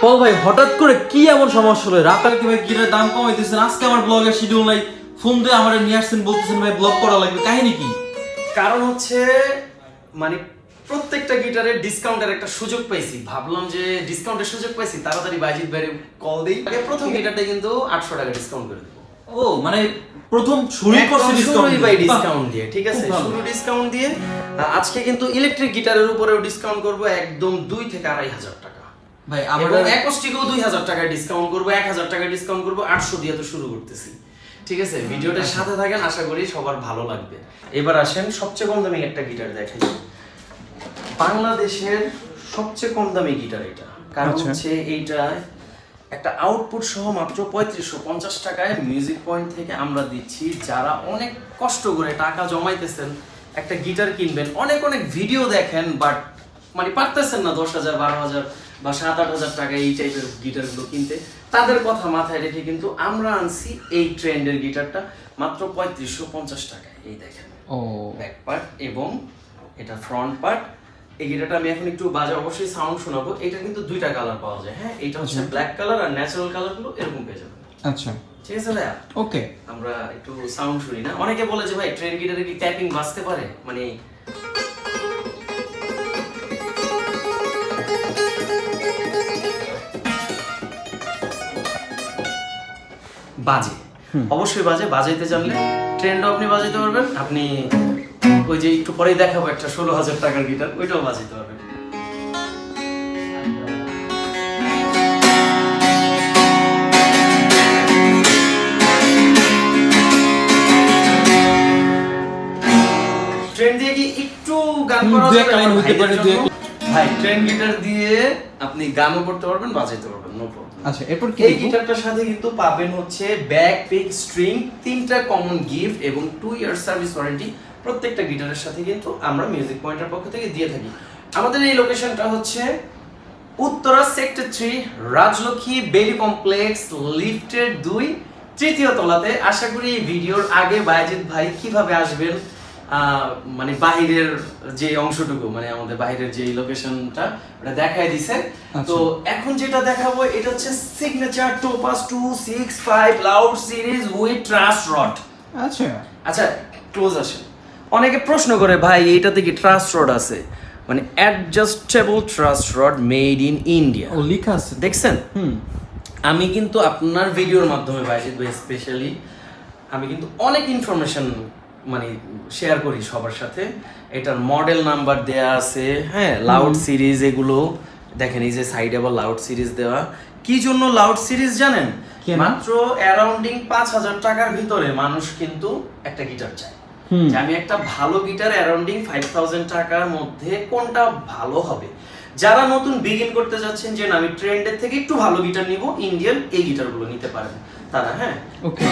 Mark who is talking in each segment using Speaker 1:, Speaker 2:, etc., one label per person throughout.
Speaker 1: পল ভাই হঠাৎ করে কি এমন সমস্যা হলো? রাতার কি ভাই গিটারের দাম কমাইতেছেন, আজকে আমার ব্লগের শিডিউল নাই, ফোন দিয়ে আমার নিয়ে আসছেন, বলতেছেন ভাই ব্লগ করা লাগবে, কাহিনী কি?
Speaker 2: কারণ হচ্ছে মানে প্রত্যেকটা গিটারের ডিসকাউন্টের একটা সুযোগ পাইছি, ভাবলাম যে ডিসকাউন্টের সুযোগ পাইছি তাড়াতাড়ি বাইজিৎ ভাইরে কল দেই। আগে প্রথম গিটারটা কিন্তু 800 টাকা ডিসকাউন্ট করে দেব।
Speaker 1: ও মানে প্রথম শুরুই করছে
Speaker 2: ডিসকাউন্ট দিয়ে, ঠিক আছে, শুরু ডিসকাউন্ট দিয়ে। আজকে কিন্তু ইলেকট্রিক গিটারের উপরেও ডিসকাউন্ট করব একদম 2 থেকে 2,500 টাকা
Speaker 1: ভাই।
Speaker 2: এবং
Speaker 1: আমরা
Speaker 2: অ্যাকোস্টিকও 2000 টাকা ডিসকাউন্ট করব, 1000 টাকা ডিসকাউন্ট করব, 800 দিয়ে তো শুরু করতেছি, ঠিক আছে। ভিডিওটার সাথে থাকেন, আশা করি সবার ভালো লাগবে। এবার আসেন সবচেয়ে কম দামি একটা গিটার দেখাই, বাংলাদেশের সবচেয়ে কম দামি গিটার এটা। কারণ হচ্ছে এইটা একটা আউটপুট সহ মাত্র 3550 টাকায় মিউজিক পয়েন্ট থেকে আমরা দিচ্ছি। যারা অনেক কষ্ট করে টাকা জমাইতেছেন, একটা গিটার কিনবেন, অনেক অনেক ভিডিও দেখেন, বাট মানে পারতেছেন না 10,000 12,000 বা 7-8,000 টাকা এই টাইপের গিটারগুলো কিনতে, তাদের কথা মাথায় রেখে কিন্তু আমরা আনছি এই ট্রেন্ডের গিটারটা মাত্র 3550 টাকায়। এই দেখেন ব্যাক পার্ট এবং এটা ফ্রন্ট পার্ট। এই গিটারটা আমি এখন একটু বাজে অবশ্যই সাউন্ড শোনাবো। এটা কিন্তু দুইটা কালার পাওয়া যায়, হ্যাঁ, এটা হচ্ছে ব্ল্যাক কালার আর ন্যাচারাল কালার গুলো এরকম পেয়ে যাবেন।
Speaker 1: আচ্ছা
Speaker 2: ঠিক আছে ভাইয়া,
Speaker 1: ওকে।
Speaker 2: আমরা একটু সাউন্ড শুনি না? অনেকে বলে যে ভাই ট্রেন গিটারে কি ট্যাপিং বাজতে পারে, মানে বাজে, অবশ্যই বাজে। বাজাইতে জানলে ট্রেন্ডও আপনি বাজাইতে পারবেন। আপনি ওই যে একটু পরেই দেখাবো একটা 16,000 টাকার গিটার, ওইটাও বাজাইতে পারবেন। ট্রেন দিয়ে কি একটু গান করা যাবে? ভাই ট্রেন গিটার দিয়ে আপনি গানও করতে পারবেন, বাজাইতে পারবেন, নো প্রবলেম।
Speaker 1: আচ্ছা, এরপর কি
Speaker 2: এই গিটারটার সাথে কিন্তু পাবেন হচ্ছে ব্যাক, পিক, স্ট্রিং, তিনটা কমন গিফট এবং 2 ইয়ার সার্ভিস ওয়ারেন্টি। প্রত্যেকটা গিটারের সাথে কিন্তু আমরা মিউজিক পয়েন্টের পক্ষ থেকে দিয়ে থাকি। আমাদের এই লোকেশনটা হচ্ছে উত্তরা সেক্টর 3, রাজলক্ষ্মী বেলি কমপ্লেক্স, লিফটের 2, তৃতীয় তলাতে। আশা করি এই ভিডিওর আগে বাইজিৎ ভাই কিভাবে আসবেন, মানে বাহিরের যে অংশটুকু, মানে আমাদের বাহিরের যে লোকেশনটা ওটা দেখাই দিছে। তো এখন যেটা দেখাবো এটা হচ্ছে signature Topaz 265 loud series with truss rod.
Speaker 1: আচ্ছা
Speaker 2: আচ্ছা, ক্লোজ আসেন। অনেকে প্রশ্ন করে ভাই এইটাতে কি ট্রাস রড আছে? মানে adjustable truss rod made in India,
Speaker 1: ও লেখা আছে,
Speaker 2: দেখছেন? আমি কিন্তু আপনার ভিডিওর মাধ্যমে বাইজিৎ ভাই স্পেশালি আমি কিন্তু অনেক ইনফরমেশন মানে শেয়ার করি সবার সাথে। এটার মডেল নাম্বার দেয়া আছে, হ্যাঁ, লাউড সিরিজ এগুলো দেখেন, এই যে সাইডে আবার লাউড সিরিজ দেওয়া। কি জন্য লাউড সিরিজ জানেন? মাত্র অ্যারাউন্ডিং 5,000 টাকার ভিতরে মানুষ কিন্তু একটা গিটার চায়। যে আমি একটা ভালো গিটার অ্যারাউন্ডিং 5,000 টাকার মধ্যে কোনটা ভালো হবে। যারা নতুন বিগিন করতে যাচ্ছেন যে আমি ট্রেন্ডের থেকে একটু ভালো গিটার নিব, ইন্ডিয়ান এই গিটারগুলো নিতে পারেন তারা, হ্যাঁ।
Speaker 1: ওকে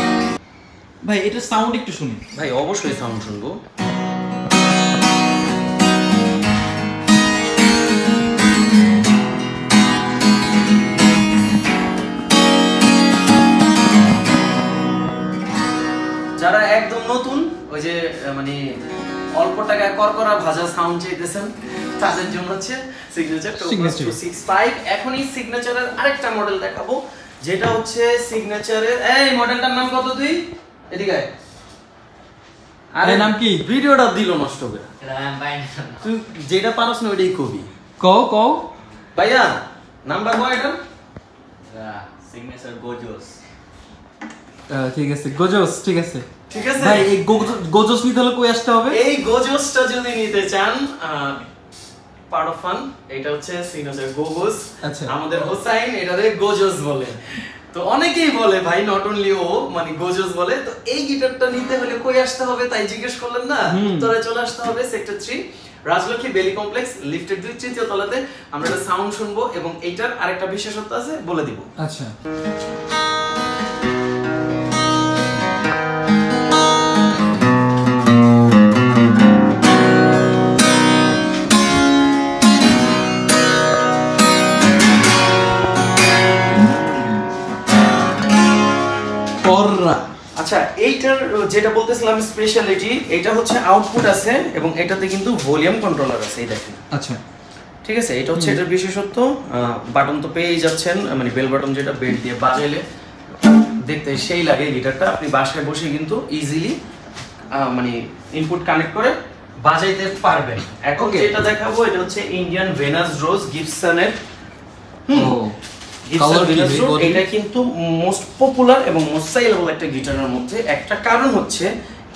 Speaker 1: ভাই, এটা সাউন্ড একটু শুনি।
Speaker 2: ভাই অবশ্যই সাউন্ড শুনবো। যারা একদম নতুন, ওই যে মানে অল্প টাকায় করকরা ভাজা সাউন্ড চাইতেছেন, তাদের জন্য হচ্ছে সিগনেচার 265। এখনই সিগনেচারের আরেকটা মডেল দেখাবো, যেটা হচ্ছে সিগনেচারের, এই মডেলটার নাম কত? তুই এদিকে আরে
Speaker 1: নাম কি?
Speaker 2: ভিডিওটা দিল নষ্ট করে। তুই যেটা পারস না ওইটাই কবি।
Speaker 1: কও কও
Speaker 2: ভাইয়া নামটা কয় এটা?
Speaker 3: সিগনেচার গোজোস।
Speaker 1: ঠিক আছে, গোজোস, ঠিক আছে
Speaker 2: ঠিক আছে
Speaker 1: ভাই। এই গোজোস নিতে হলে কই আসতে হবে?
Speaker 2: এই গোজোসটা যদি নিতে চান, পার্ট অফ ফান, এটা হচ্ছে সিগনেচার গোজোস।
Speaker 1: আচ্ছা,
Speaker 2: আমাদের হোসাইন এটারে গোজোস বলে। তো অনেকেই বলে ভাই, নট অনলি ও, মানে গোজোস বলে। তো এই গিটারটা নিতে হলে কই আসতে হবে তাই জিজ্ঞেস করলেন না? উত্তরে চলে আসতে হবে, সেক্টর 3, রাজলক্ষ্মী বেলি কমপ্লেক্স, লিফটের 2, তৃতীয় তলাতে। আমরা একটা সাউন্ড শুনবো এবং এইটার আরেকটা বিশেষত্ব আছে, বলে দিব।
Speaker 1: আচ্ছা
Speaker 2: আচ্ছা, এইটার যেটা বলতেছিলাম স্পেশালিটি, এটা হচ্ছে আউটপুট আছে এবং এটাতে কিন্তু ভলিউম কন্ট্রোলার আছে, এই দেখেন।
Speaker 1: আচ্ছা,
Speaker 2: ঠিক আছে, এটা হচ্ছে এটার বিশেষত্ব। বাটন তো পেয়েই যাচ্ছেন, মানে বেল বাটন যেটা বেল্ট দিয়ে বাজাইলে দেখতে সেই লাগে গিটারটা। আপনি বাসায় বসে কিন্তু ইজিলি মানে ইনপুট কানেক্ট করে বাজাইতে পারবেন। এখন যেটা দেখাবো এটা হচ্ছে ইন্ডিয়ান ভেনাস রোজ গিবসনের। এটা কিন্তু মোস্ট পপুলার এবং মোস্ট সেলেবল একটা গিটারের মধ্যে একটা। কারণ হচ্ছে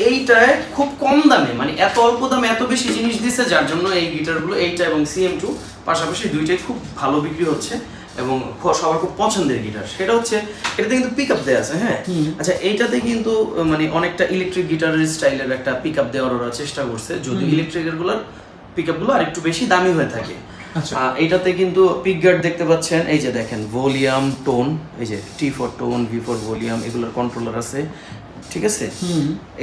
Speaker 2: এইটায় খুব কম দামে, মানে এত অল্প দামে এত বেশি জিনিস দিচ্ছে, যার জন্য এই গিটারগুলো, এইটা এবং CM2 পাশাপাশি দুইটাই খুব ভালো বিক্রি হচ্ছে এবং সবার খুব পছন্দের গিটার। সেটা হচ্ছে এটাতে কিন্তু পিক আপ দেওয়া আছে। হ্যাঁ, আচ্ছা, এইটাতে কিন্তু মানে অনেকটা ইলেকট্রিক গিটারের স্টাইলের একটা পিক আপ দেওয়ার ওরা চেষ্টা করছে, যদি ইলেকট্রিকের গুলোর পিক আপগুলো আর একটু বেশি দামি হয়ে থাকে। এইটাতে কিন্তু পিক গার্ড দেখতে পাচ্ছেন, এই যে দেখেন ভলিউম টোন, এই যে T for tone, V for volume, এগুলোর কন্ট্রোলার আছে। ঠিক আছে,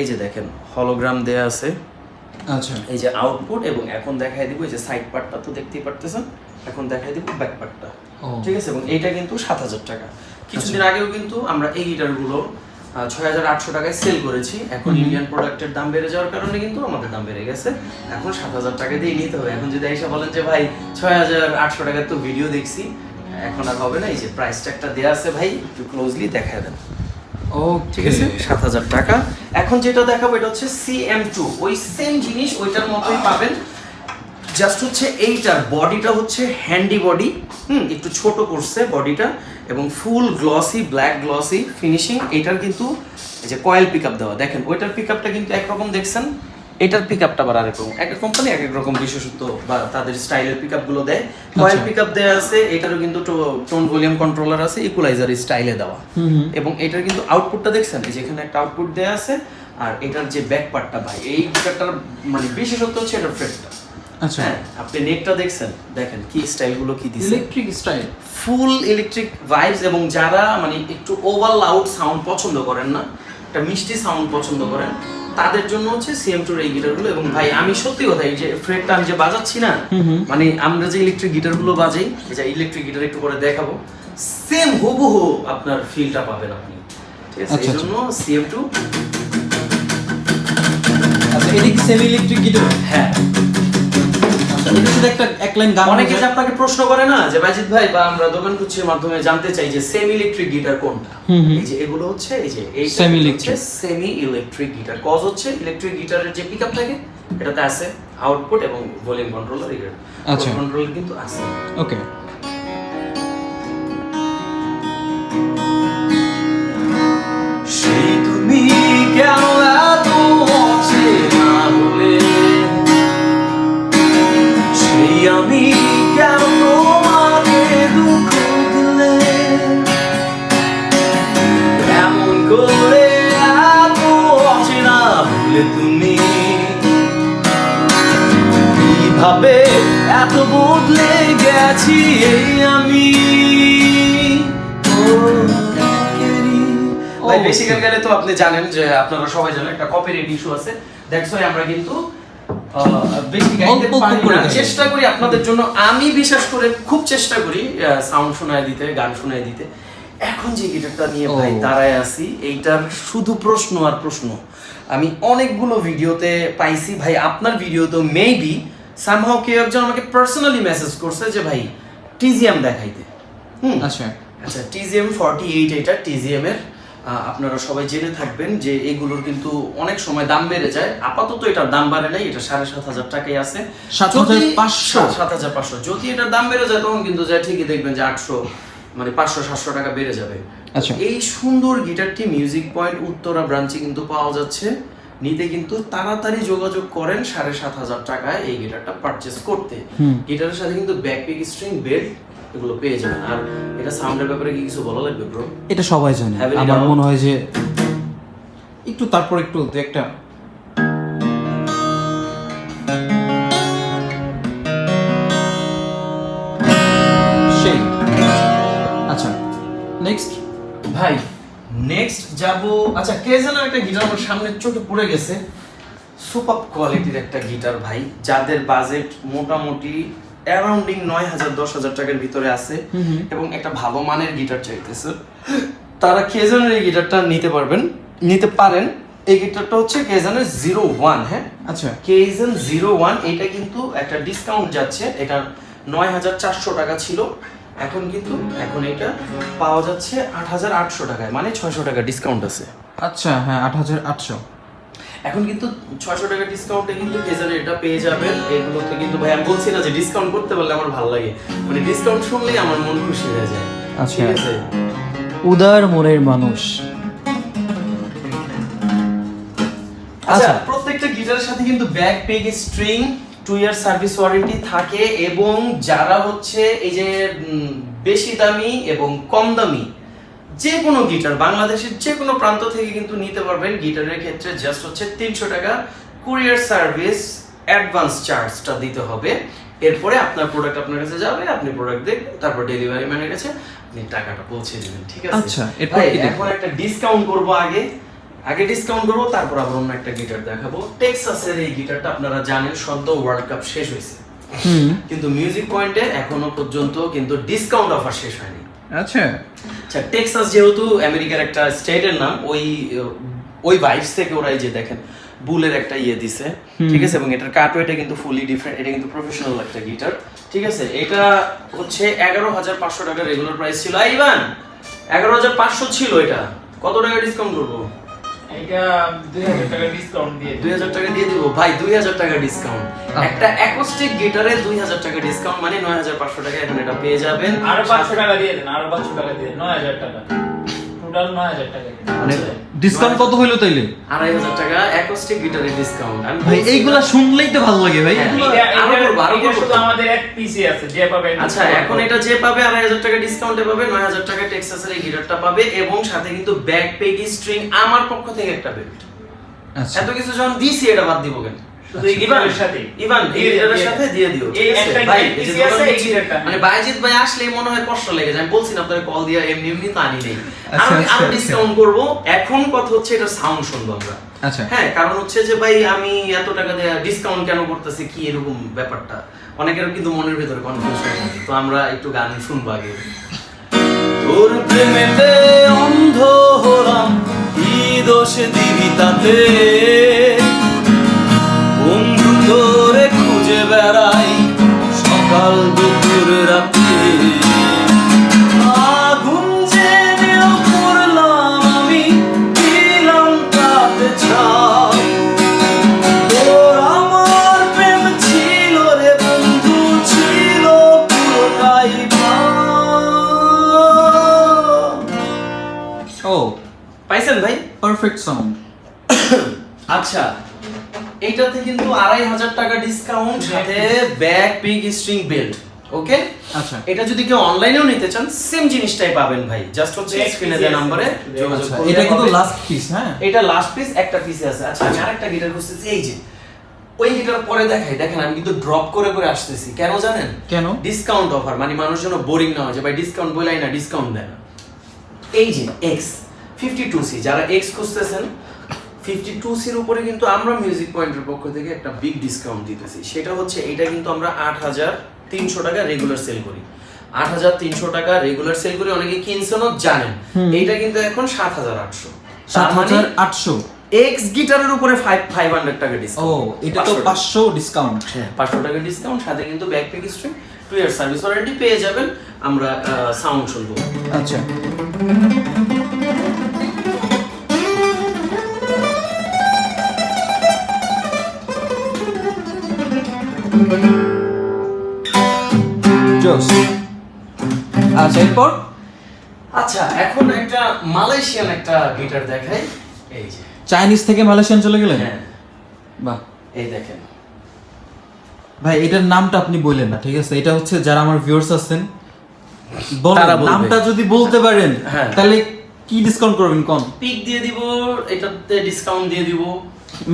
Speaker 2: এই যে দেখেন হলোগ্রাম দেয়া আছে।
Speaker 1: আচ্ছা,
Speaker 2: এই যে আউটপুট, এবং এখন দেখাই দিব এই যে সাইড পার্টটা তো দেখতেই পারতেছেন, এখন দেখাই দিব ব্যাক পার্টটা। ঠিক আছে, এবং এইটা কিন্তু 7,000 টাকা। কিছুদিন আগেও কিন্তু আমরা এই গিটারগুলো 6,800 টাকায় সেল করেছি। এখন ইন্ডিয়ান প্রোডাক্টের দাম বেড়ে যাওয়ার কারণে কিন্তু আমাদের দাম বেড়ে গেছে, এখন 7,000 টাকা দিয়ে নিতে হবে। এখন যদি এসে বলেন যে ভাই 6,800 টাকার তো ভিডিও দেখছি, এখন আর হবে না। এই যে প্রাইস ট্যাগটা দেওয়া আছে ভাই, একটু ক্লোজলি দেখায় দেন। ও ঠিক আছে, 7,000 টাকা। এখন যেটা দেখাবো এটা হচ্ছে CM2, ওই সেম জিনিস ওইটার মতোই পাবেন, জাস্ট হচ্ছে এইটার বডিটা হচ্ছে হ্যান্ডি বডি, একটু ছোট করছে বডিটা, এবং ফুল গ্লসি ব্ল্যাক গ্লসি ফিনিশিং। এটার কিন্তু এই যে কয়েল পিকআপ দেওয়া, দেখেন ওইটার পিকআপটা কিন্তু একরকম দেখছেন, এটার পিকআপটা আবার আরেক রকম। এক কোম্পানি এক এক রকম বিশেষত্ব বা তাদের স্টাইলের পিকআপগুলো দেয়। কয়েল পিকআপ দেওয়া আছে, এটারও কিন্তু টোন ভলিউম কন্ট্রোলার আছে, ইকুয়ালাইজার স্টাইলে দেওয়া। এবং এটার কিন্তু আউটপুটটা দেখছেন, এই যে এখানে একটা আউটপুট দেওয়া আছে। আর এটার যে ব্যাক পার্টটা ভাই, এই গিটারটার মানে বিশেষত্ব হচ্ছে এটার ফ্রেটটা। আচ্ছা, আপনি নেকটা দেখছেন, দেখেন কি স্টাইলগুলো কি দিছে,
Speaker 1: ইলেকট্রিক স্টাইল,
Speaker 2: ফুল ইলেকট্রিক ভাইবস। এবং যারা মানে একটু ওভার লাউড সাউন্ড পছন্দ করেন না, একটা মিষ্টি সাউন্ড পছন্দ করেন, তাদের জন্য হচ্ছে CM2 এই গিটারগুলো। এবং ভাই আমি সত্যি কথা, এই যে ফ্রেটটা আমি যে বাজাচ্ছি না, মানে আমরা যে ইলেকট্রিক গিটারগুলো বাজাই, এই যে ইলেকট্রিক গিটার একটু করে দেখাবো, সেম হুবহু আপনার ফিলটা পাবেন আপনি। ঠিক আছে, এই জন্য CM2।
Speaker 1: আচ্ছা, এটা কি সেমি ইলেকট্রিক গিটার?
Speaker 2: হ্যাঁ,
Speaker 1: এক লাইন গান।
Speaker 2: অনেকে যে আপনাকে প্রশ্ন করে না যে বাজিত ভাই, বা আমরা দোকান খুঁজছির মাধ্যমে জানতে চাই যে সেমি ইলেকট্রিক গিটার কোনটা। এই যে এগুলো হচ্ছে এই যে এই
Speaker 1: semi electric,
Speaker 2: semi electric guitar. Cause হচ্ছে ইলেকট্রিক গিটারের যে পিকআপ থাকে এটাতে আছে আউটপুট এবং ভলিউম কন্ট্রোলার, এর কন্ট্রোলার কিন্তু আছে।
Speaker 1: ওকে,
Speaker 2: সেই তুমি কেন এত অচেনা হলে, সেই আমি কেন তোমাকে দুঃখ দিলে, এমন করে এত অচেনা হলে তুমি, কিভাবে এত বদলে গেছি এই আমি। ভাই বেশি গান গেলে তো আপনি জানেন যে, আপনারা সবাই জানেন একটা কপিরাইট ইস্যু আছে। দ্যাটস ওয়াই আমরা কিন্তু বেশি গাইতে পারি না, চেষ্টা করি আপনাদের জন্য। আমি বিশেষ করে খুব চেষ্টা করি সাউন্ড শোনায় দিতে, গান শোনায় দিতে। এখন যে গিটারটা নিয়ে ভাই দাঁড়ায় আছি, এইটার শুধু প্রশ্ন আর প্রশ্ন। আমি অনেকগুলো ভিডিওতে পাইছি ভাই, আপনার ভিডিওতে মেবি সামহাউ কেউ একজন আমাকে পার্সোনালি মেসেজ করছে যে ভাই TZM দেখাইতে।
Speaker 1: আচ্ছা
Speaker 2: আচ্ছা, TZM 48, এটা TZM এর। আপনারা সবাই জেনে থাকবেন যে এগুলোর কিন্তু অনেক সময় দাম বেড়ে যায়। আপাতত এটার দাম বাড়ে নাই, এটা 7,500 টাকায় আছে। 7,500। যদি এটার দাম বেড়ে যায় তখন কিন্তু যা ঠিকই দেখবেন যে 800, মানে 500-700 টাকা বেড়ে যাবে।
Speaker 1: আচ্ছা,
Speaker 2: এই সুন্দর গিটারটি মিউজিক পয়েন্ট উত্তরা ব্রাঞ্চে কিন্তু পাওয়া যাচ্ছে। নিতে কিন্তু তাড়াতাড়ি যোগাযোগ করেন 7,500 টাকায় এই গিটারটা পারচেজ করতে। গিটারের সাথে কিন্তু ব্যাকপিক স্ট্রিং, বেল্ট এগুলো পেয়ে যাবেন। আর এটা সাউন্ডের ব্যাপারে কি কিছু বলা লাগবে ব্রো?
Speaker 1: এটা সবাই জানে, আমার মনে হয় যে একটু তারপর একটু একটা সেই। আচ্ছা, নেক্সট
Speaker 2: ভাই, নেক্সট যাব। আচ্ছা, কে যেন একটা গিটার আমার সামনের চোখে পড়ে গেছে, সুপার কোয়ালিটির একটা গিটার ভাই, যাদের বাজেট মোটামুটি অ্যারাউন্ডিং 9,000-10,000 টাকার ভিতরে আছে এবং একটা ভালো মানের গিটার চাইতেছে, তারা কেজনের এই গিটারটা নিতে পারেন। এই গিটারটা হচ্ছে কেজনের 01। হ্যাঁ,
Speaker 1: আচ্ছা,
Speaker 2: কেজন 01। এটা কিন্তু একটা ডিসকাউন্ট যাচ্ছে, এটা 9,400 টাকা ছিল, এখন এটা পাওয়া যাচ্ছে 8,800 টাকায়, মানে 600 টাকা ডিসকাউন্ট আছে।
Speaker 1: আচ্ছা হ্যাঁ 8,800।
Speaker 2: এখন কিন্তু 600 টাকা ডিসকাউন্টে কিন্তু গেজার এটা পেয়ে যাবেন। এগুলোতে কিন্তু ভাই আমি বলছি না যে ডিসকাউন্ট করতে পারলে আমার ভালো লাগে, মানে ডিসকাউন্ট শুনলেই আমার মন খুশি হয়ে যায়।
Speaker 1: আচ্ছা।
Speaker 2: ঠিক আছে,
Speaker 1: উদার মনের মানুষ।
Speaker 2: আচ্ছা, প্রত্যেকটা গিটারের সাথে কিন্তু back peg string 2 year service warranty থাকে, এবং যারা হচ্ছে এই যে বেশি দামি এবং কম দামি যে কোনো গিটার বাংলাদেশের যে কোনো প্রান্ত থেকে কিন্তু নিতে পারবেন। গিটারের ক্ষেত্রে জাস্ট হচ্ছে 300 টাকা কুরিয়ার সার্ভিস অ্যাডভান্স চার্জটা দিতে হবে। এরপরে আপনার প্রোডাক্ট আপনার কাছে যাবে, আপনি প্রোডাক্ট দেখবেন, তারপর ডেলিভারি ম্যানের কাছে আপনি টাকাটা পৌঁছে দিবেন। ঠিক আছে?
Speaker 1: আচ্ছা, এরপর
Speaker 2: ভাই,
Speaker 1: কি দেখবো?
Speaker 2: এখন একটা ডিসকাউন্ট করব, আগে ডিসকাউন্ট করব, তারপর আবার অন্য একটা গিটার দেখাবো। টেক্সাসের এই গিটারটা আপনারা জানেন সদ্য ওয়ার্ল্ড কাপ শেষ হয়েছে, কিন্তু মিউজিক পয়েন্টে এখনো পর্যন্ত কিন্তু ডিসকাউন্ট অফার শেষ হয়নি।
Speaker 1: আচ্ছা
Speaker 2: আচ্ছা, টেক্সাস যেহেতু আমেরিকার একটা স্টেটের নাম, ওই ভাইবস থেকে ওরা এই যে দেখেন বুলের একটা ইয়ে দিছে, ঠিক আছে, এবং এটার কাটওয়েটা কিন্তু ফুলি ডিফারেন্ট, এটা কিন্তু প্রফেশনাল একটা গিটার। ঠিক আছে, এটা হচ্ছে 11,500 টাকা রেগুলার প্রাইস ছিল। ইভান 11,500 ছিল, এটা কত টাকা ডিসকাউন্ট করবো?
Speaker 4: এটা 2000 টাকা ডিসকাউন্ট দিয়ে
Speaker 2: 2000 টাকা দিয়ে দিব ভাই, 2000 টাকা ডিসকাউন্ট। একটা অ্যাকোস্টিক গিটারে 2000 টাকা ডিসকাউন্ট, মানে 9,500 টাকা এখন এটা পেয়ে যাবেন।
Speaker 4: আরো 500 টাকা দিয়ে দেন, আরো 500 টাকা দিয়ে দেন, 9000 টাকা, টোটাল 9000 টাকা।
Speaker 1: মানে ডিসকাউন্ট কত হইলো তাইলে?
Speaker 2: 2,500 টাকা অ্যাকোস্টিক গিটারের ডিসকাউন্ট। আমি
Speaker 1: ভাই এইগুলা শুনলেই তো ভালো লাগে ভাই।
Speaker 2: হ্যাঁ।
Speaker 4: এটা শুধু আমাদের এক পিসি আছে, যে পাবে।
Speaker 2: আচ্ছা, এখন এটা যে পাবে 2,500 টাকা ডিসকাউন্টে পাবে, 9,000 টাকা টেক্সাসের এই গিটারটা পাবে, এবং সাথে কিন্তু ব্যাক পেগ স্ট্রিং আমার পক্ষ থেকে একটা বেল্ট।
Speaker 1: আচ্ছা
Speaker 2: এত কিছু যখন দিছি এটা বাদ দিব কেন?
Speaker 4: শুধু এই গিটারের সাথে,
Speaker 2: ইভান এই গিটারের সাথে দিয়ে দিও।
Speaker 4: এই
Speaker 2: ঠিক আছে?
Speaker 4: একটা
Speaker 2: ভাই, এই যে
Speaker 4: পিসি আছে, এই গিটারটা।
Speaker 2: মানে বাইজিৎ ভাই আসলেই মনে হয় কষ্ট লেগে যায়। আমি বলছি না আপনাদের কল দিয়ে এমনি এমনি তো আনি নেই।
Speaker 1: আচ্ছা,
Speaker 2: আমি
Speaker 1: আচ্ছা,
Speaker 2: আরো
Speaker 1: আচ্ছা।
Speaker 2: ডিসকাউন্ট করব। এখন কথা হচ্ছে এটা সাউন্ড শুনবো আমরা।
Speaker 1: আচ্ছা
Speaker 2: হ্যাঁ, কারণ হচ্ছে যে ভাই আমি এত টাকা দিয়ে ডিসকাউন্ট কেন করতেছি, কি এরকম ব্যাপারটা অনেকের কিন্তু মনের ভিতরে কনফিউশন থাকে। তো আমরা একটু গান শুনবো আগে। তোর প্রেমেতে অন্ধ হলাম, কি দোষ দিবি তাতে, বন্ধু তোরে খুঁজে বেড়াই সকাল দুপুর রাতে, আগুন জেনেও করলাম আমি, দিলাম তাতে ছাই, তোর আমার প্রেম ছিল রে বন্ধু, ছিল পুরোটাই
Speaker 1: ও
Speaker 2: পাইছেন ভাই?
Speaker 1: Perfect sound.
Speaker 2: আচ্ছা, এইটাতে কিন্তু 2,500 টাকা ডিসকাউন্ট, সাথে ব্যাক পিগ স্ট্রিং বেল্ট। ওকে,
Speaker 1: আচ্ছা
Speaker 2: এটা যদি কেউ অনলাইনেও নিতে চান সেম জিনিসটাই পাবেন ভাই, জাস্ট হচ্ছে
Speaker 4: Back
Speaker 2: স্ক্রিনে
Speaker 4: piece
Speaker 2: দেওয়া
Speaker 4: আছে।
Speaker 2: নম্বরে যোগাযোগ
Speaker 1: আচ্ছা,
Speaker 2: করলে
Speaker 1: এটা কিন্তু
Speaker 2: হবে।
Speaker 1: Last piece. হ্যাঁ
Speaker 2: এটা লাস্ট পিস, একটা পিসে আছে। আচ্ছা, আমি আরেকটা গিটার খুঁজতেছি, এই যে ওই গিটার পরে দেখাই। দেখেন আমি কিন্তু ড্রপ করে করে আসতেছি, কেন জানেন?
Speaker 1: কেন?
Speaker 2: ডিসকাউন্ট অফার, মানে মানুষ যেন বোরিং না হয় যে ভাই ডিসকাউন্ট বলাই না, ডিসকাউন্ট দেয় না। এই যে এক্স 52C, যারা এক্স খুঁজতেছেন 52C এর উপরে কিন্তু আমরা মিউজিক পয়েন্টের পক্ষ থেকে একটা বিগ ডিসকাউন্ট দিতেছি। সেটা হচ্ছে এটা কিন্তু আমরা 8,300 টাকা রেগুলার সেল করি, 8,300 টাকা রেগুলার সেল করি। অনেকে কিনছেনও জানেন। এইটা কিন্তু এখন 7,800।
Speaker 1: 7,800।
Speaker 2: এক্স গিটারের উপরে 500 টাকা
Speaker 1: ও
Speaker 2: ডিসকাউন্ট।
Speaker 1: এটা তো 500 ডিসকাউন্ট।
Speaker 2: হ্যাঁ, 500 টাকা ডিসকাউন্ট, সাথে কিন্তু back peg string 2 year service warranty পেয়ে যাবেন। আমরা সাউন্ড শুনবো।
Speaker 1: আচ্ছা জোস। আচ্ছা এরপর
Speaker 2: আচ্ছা, এখন একটা মালয়েশিয়ান একটা গিটার দেখাই। এই যে
Speaker 1: চাইনিজ থেকে মালয়েশিয়ান চলে গেলেন?
Speaker 2: হ্যাঁ,
Speaker 1: বাহ
Speaker 2: এই দেখেন
Speaker 1: ভাই, এটার নামটা আপনি বললেন না, ঠিক আছে? এটা হচ্ছে যারা আমার ভিউয়ার্স আছেন বলেন,
Speaker 2: তারা বলবে।
Speaker 1: নামটা যদি বলতে পারেন
Speaker 2: হ্যাঁ।
Speaker 1: তাহলে কি ডিসকাউন্ট করবেন কোন?
Speaker 2: পিক দিয়ে দিব, এটাতে ডিসকাউন্ট দিয়ে দিব।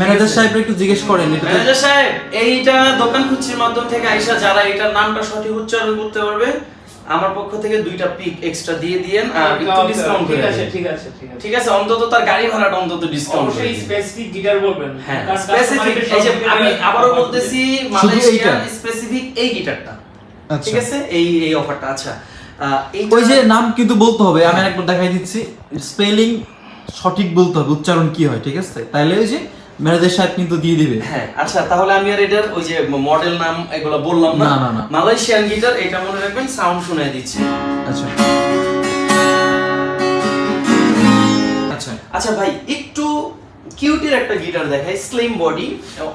Speaker 1: ম্যানেজার সাহেব একটু জিজ্ঞেস করেন এটা।
Speaker 2: ম্যানেজার সাহেব, এইটা দোকান খুঁজছির মাধ্যম থেকে আইসা যারা এটার নামটা সঠিক উচ্চারণ করতে পারবে আমার পক্ষ থেকে 2টা পিক এক্সট্রা দিয়ে দিয়েন, আর একটু ডিসকাউন্ট করে
Speaker 4: ঠিক আছে,
Speaker 2: দিন।
Speaker 4: ঠিক আছে, ঠিক আছে।
Speaker 2: ঠিক আছে, অন্তত তার গাড়ি ভাড়াটা অন্তত ডিসকাউন্ট করে
Speaker 4: অবশ্যই
Speaker 2: দিন।
Speaker 4: স্পেসিফিক গিটার বলবেন।
Speaker 2: হ্যাঁ,
Speaker 4: কারণ
Speaker 2: স্পেসিফিক,
Speaker 4: customer
Speaker 2: এই যে
Speaker 4: সব
Speaker 2: আমি
Speaker 4: গিটার
Speaker 2: আবারও
Speaker 4: offer
Speaker 2: বলতেছি,
Speaker 4: করবে।
Speaker 2: মালয়েশিয়ান
Speaker 1: এইটা?
Speaker 2: স্পেসিফিক এই গিটারটা।
Speaker 1: আচ্ছা।
Speaker 2: ঠিক আছে, এই অফারটা। আচ্ছা, এইটা
Speaker 1: ওই যে নাম কিন্তু বলতে হবে, আমি আরেকবার দেখাই দিচ্ছি। স্পেলিং সঠিক বলতে হবে, উচ্চারণ কি হয়, ঠিক আছে? তাইলে ওই যে ম্যানেজার সাহেব কিন্তু দিয়ে দিবে।
Speaker 2: হ্যাঁ আচ্ছা, তাহলে আমি আর এটার ওই যে মডেল নাম এগুলো বললাম না।
Speaker 1: না।
Speaker 2: মালয়েশিয়ান গিটার, এটা মনে রাখবেন, সাউন্ড শুনে দিচ্ছি।
Speaker 1: আচ্ছা আচ্ছা
Speaker 2: আচ্ছা ভাই, একটু কিউটের একটা গিটার দেখাই, স্লিম বডি।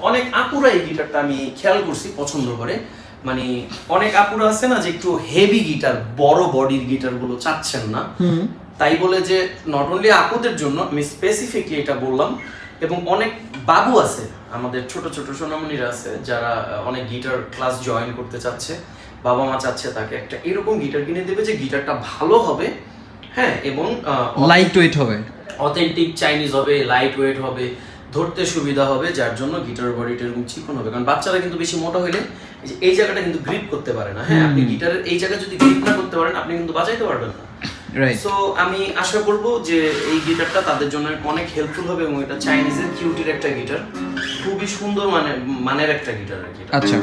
Speaker 2: অনেক আপুরা এই গিটারটা আমি খেয়াল করছি পছন্দ করে। মানে অনেক আপুরা আছে না যে একটু হেভি গিটার, বড় বডির গিটারগুলো চাচ্ছেন না, তাই বলে যে নট অনলি আপুদের জন্য, আমি স্পেসিফিকলি এটা বললাম। এবং অনেক বাবু আছে, আমাদের ছোট ছোট সোনামণিরা আছে যারা অনেক গিটার ক্লাস জয়েন করতে চাচ্ছে, বাবা মা চাচ্ছে তাকে একটা এরকম গিটার কিনে দেবে যে গিটারটা ভালো হবে, হ্যাঁ, এবং
Speaker 1: লাইট ওয়েট হবে,
Speaker 2: অথেন্টিক চাইনিজ হবে, লাইট ওয়েট হবে, ধরতে সুবিধা হবে, যার জন্য গিটার বডিটা এরকম চিকন হবে। কারণ বাচ্চারা কিন্তু বেশি মোটা হইলে এই জায়গাটা কিন্তু গ্রিপ করতে পারে না। হ্যাঁ, আপনি গিটারের এই জায়গা যদি গ্রিপ না করতে পারেন, আপনি কিন্তু বাজাইতে পারবেন না।
Speaker 1: রাইট।
Speaker 2: সো আমি আশা করব যে এই গিটারটা তাদের জন্য অনেক হেল্পফুল হবে, এবং এটা চাইনিজের কিউটির একটা গিটার, খুবই সুন্দর মানের একটা গিটার আর কি।
Speaker 1: আচ্ছা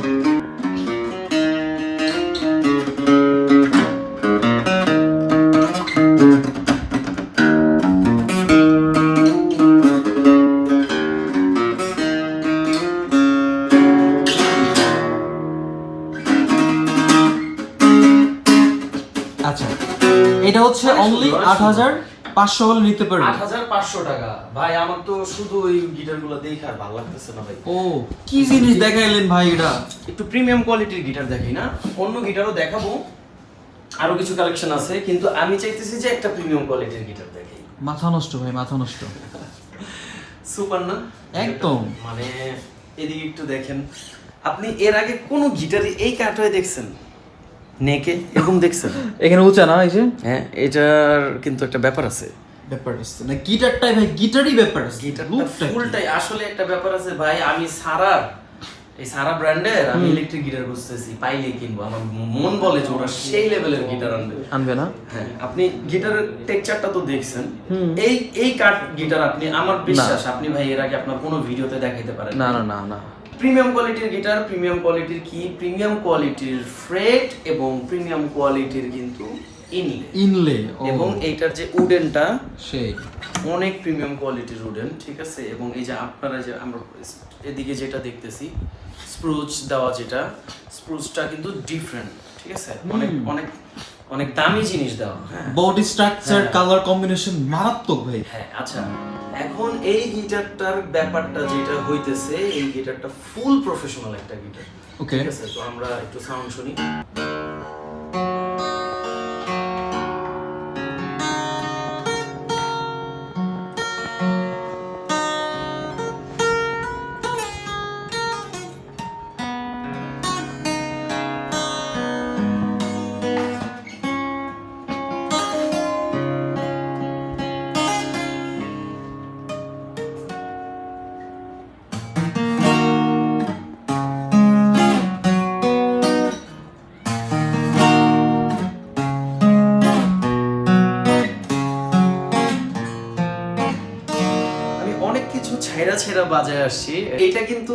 Speaker 1: আচ্ছা, এটা হচ্ছে অনলি 8,500 হলে নিতে পারবে।
Speaker 2: 8,500 টাকা ভাই, আমার তো শুধু ওই গিটারগুলো দেখে আর ভালো লাগতেছে না ভাই।
Speaker 1: ও কি জিনিস দেখাইলেন ভাই, এটা
Speaker 2: একটু প্রিমিয়াম কোয়ালিটির গিটার দেখাই না, অন্য গিটারও দেখাবো, আরো কিছু কালেকশন আছে, কিন্তু আমি চাইতেছি যে একটা প্রিমিয়াম কোয়ালিটির গিটার দেখাই।
Speaker 1: মাথা নষ্ট ভাই, মাথা নষ্ট।
Speaker 2: সুপার না
Speaker 1: একদম।
Speaker 2: মানে এদিকে একটু দেখেন, আপনি এর আগে কোন গিটারে এই কাটওয়ে দেখছেন? নেকে এরকম দেখছেন?
Speaker 1: এখানে উঁচা না, এই যে
Speaker 2: হ্যাঁ, এটার কিন্তু একটা ব্যাপার আছে।
Speaker 1: ব্যাপার আছে না, গিটারটাই ভাই, গিটারই ব্যাপার আছে,
Speaker 2: গিটারটা ফুলটাই আসলে একটা ব্যাপার আছে ভাই। আমি এই সারা ব্র্যান্ডের আমি ইলেকট্রিক গিটার বুঝতেছি, পাইলে কিনবো। আমার মন বলে যে ওরা সেই লেভেলের গিটার
Speaker 1: আনবে না।
Speaker 2: হ্যাঁ, আপনি গিটারের টেক্সচারটা তো দেখছেন, এই কাট গিটার আপনি, আমার বিশ্বাস আপনি ভাই এর আগে আপনার কোনো ভিডিওতে দেখাইতে পারেন
Speaker 1: না না না না।
Speaker 2: প্রিমিয়াম কোয়ালিটির গিটার, প্রিমিয়াম কোয়ালিটির কি, প্রিমিয়াম কোয়ালিটির ফ্রেট এবং প্রিমিয়াম কোয়ালিটির কিন্তু
Speaker 1: ইনলে,
Speaker 2: এবং এইটার যে উডেনটা
Speaker 1: সেই
Speaker 2: অনেক প্রিমিয়াম কোয়ালিটির উডেন, ঠিক আছে। এবং এই যে আপনারা যে আমরা এদিকে যেটা দেখতেছি স্প্রুচ দেওয়া, যেটা স্প্রুচটা কিন্তু ডিফারেন্ট, ঠিক আছে। অনেক অনেক অনেক দামি জিনিস দেওয়া। হ্যাঁ,
Speaker 1: বডি স্ট্রাকচার, কালার কম্বিনেশন মারাত্মক ভাই।
Speaker 2: হ্যাঁ আচ্ছা, এখন এই গিটারটার ব্যাপারটা যেটা হইতেছে, এই গিটারটা ফুল প্রফেশনাল একটা গিটার।
Speaker 1: ওকে,
Speaker 2: ঠিক আছে, তো আমরা একটু সাউন্ড শুনি। ছেড়া বাজায় আসছি, এইটা কিন্তু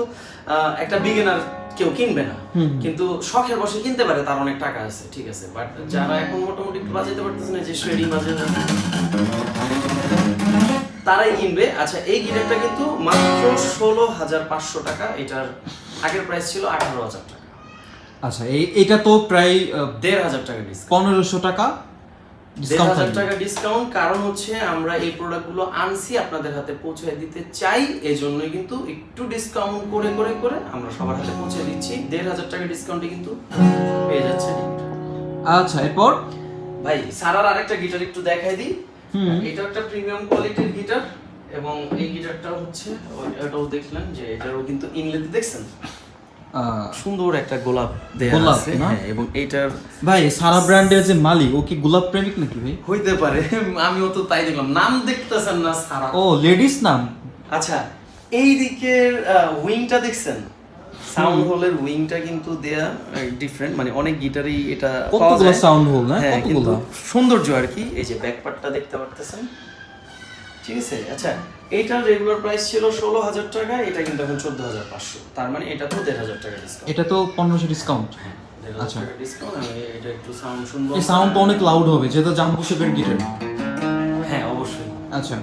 Speaker 2: একটা বিগিনার কেউ কিনবে না, কিন্তু শখের বসে কিনতে পারে, তার অনেক টাকা আছে, ঠিক আছে। বাট যারা এখন মোটামুটি একটু বাজাতে পারতেছে না, যে শ্রেণী বাজে না, তারাই কিনবে। আচ্ছা, এই গিটারটা কিন্তু মাত্র 16,500 টাকা, এটার আগের প্রাইস ছিল 18,000 টাকা।
Speaker 1: আচ্ছা, এটা তো প্রায়
Speaker 2: 1,500 টাকা ডিসকাউন্ট,
Speaker 1: 1,500 টাকা
Speaker 2: 1,500 টাকা ডিসকাউন্ট। কারণ হচ্ছে আমরা এই প্রোডাক্টগুলো আনছি আপনাদের হাতে পৌঁছে দিতে চাই, এজন্যই কিন্তু একটু ডিসকাউন্ট করে করে করে আমরা সবার হাতে পৌঁছে দিচ্ছি। 1,500 টাকা ডিসকাউন্টে কিন্তু পেয়ে যাচ্ছে।
Speaker 1: আচ্ছা, এরপর
Speaker 2: ভাই সারার আরেকটা গিটার একটু দেখাই দিই। এটা একটা প্রিমিয়াম কোয়ালিটির গিটার, এবং এই গিটারটা হচ্ছে এটাও দেখলেন যে এটারও কিন্তু ইনলেতে দেখছেন সুন্দর একটা গোলাপ দেয়া আছে। হ্যাঁ, এবং এইটার
Speaker 1: ভাই সারা ব্র্যান্ডের যে মালিক, ও কি গোলাপ প্রেমিক নাকি ভাই?
Speaker 2: হইতে পারে, আমিও তো তাই দেখলাম, নাম দেখতেছেন না সারা।
Speaker 1: ও, লেডিস নাম।
Speaker 2: আচ্ছা, এই দিকের উইংটা দেখছেন, সাউন্ড হোলের উইংটা কিন্তু দেয়া ডিফারেন্ট, মানে অনেক গিটারই এটা পাওয়া যায়
Speaker 1: সাউন্ড হোল না,
Speaker 2: হ্যাঁ, কিন্তু
Speaker 1: কতগুলো
Speaker 2: সৌন্দর্য আর কি। এই যে ব্যাক পার্টটা দেখতে পারতেছেন, ঠিক আছে। আচ্ছা, এইটার রেগুলার প্রাইস ছিল 16,000 টাকা, এটা কিন্তু এখন 14,500, তার মানে এটা তো 1,500 টাকা ডিসকাউন্ট।
Speaker 1: এটা তো 1,500 ডিসকাউন্ট।
Speaker 2: আচ্ছা, ডিসকাউন্ট। আমি এটা একটু সাউন্ড শুনবো।
Speaker 1: এই সাউন্ড তো অনেক লাউড হবে, যেটা জাম্বো শেপের গিটার।
Speaker 2: হ্যাঁ, অবশ্যই।
Speaker 1: আচ্ছা,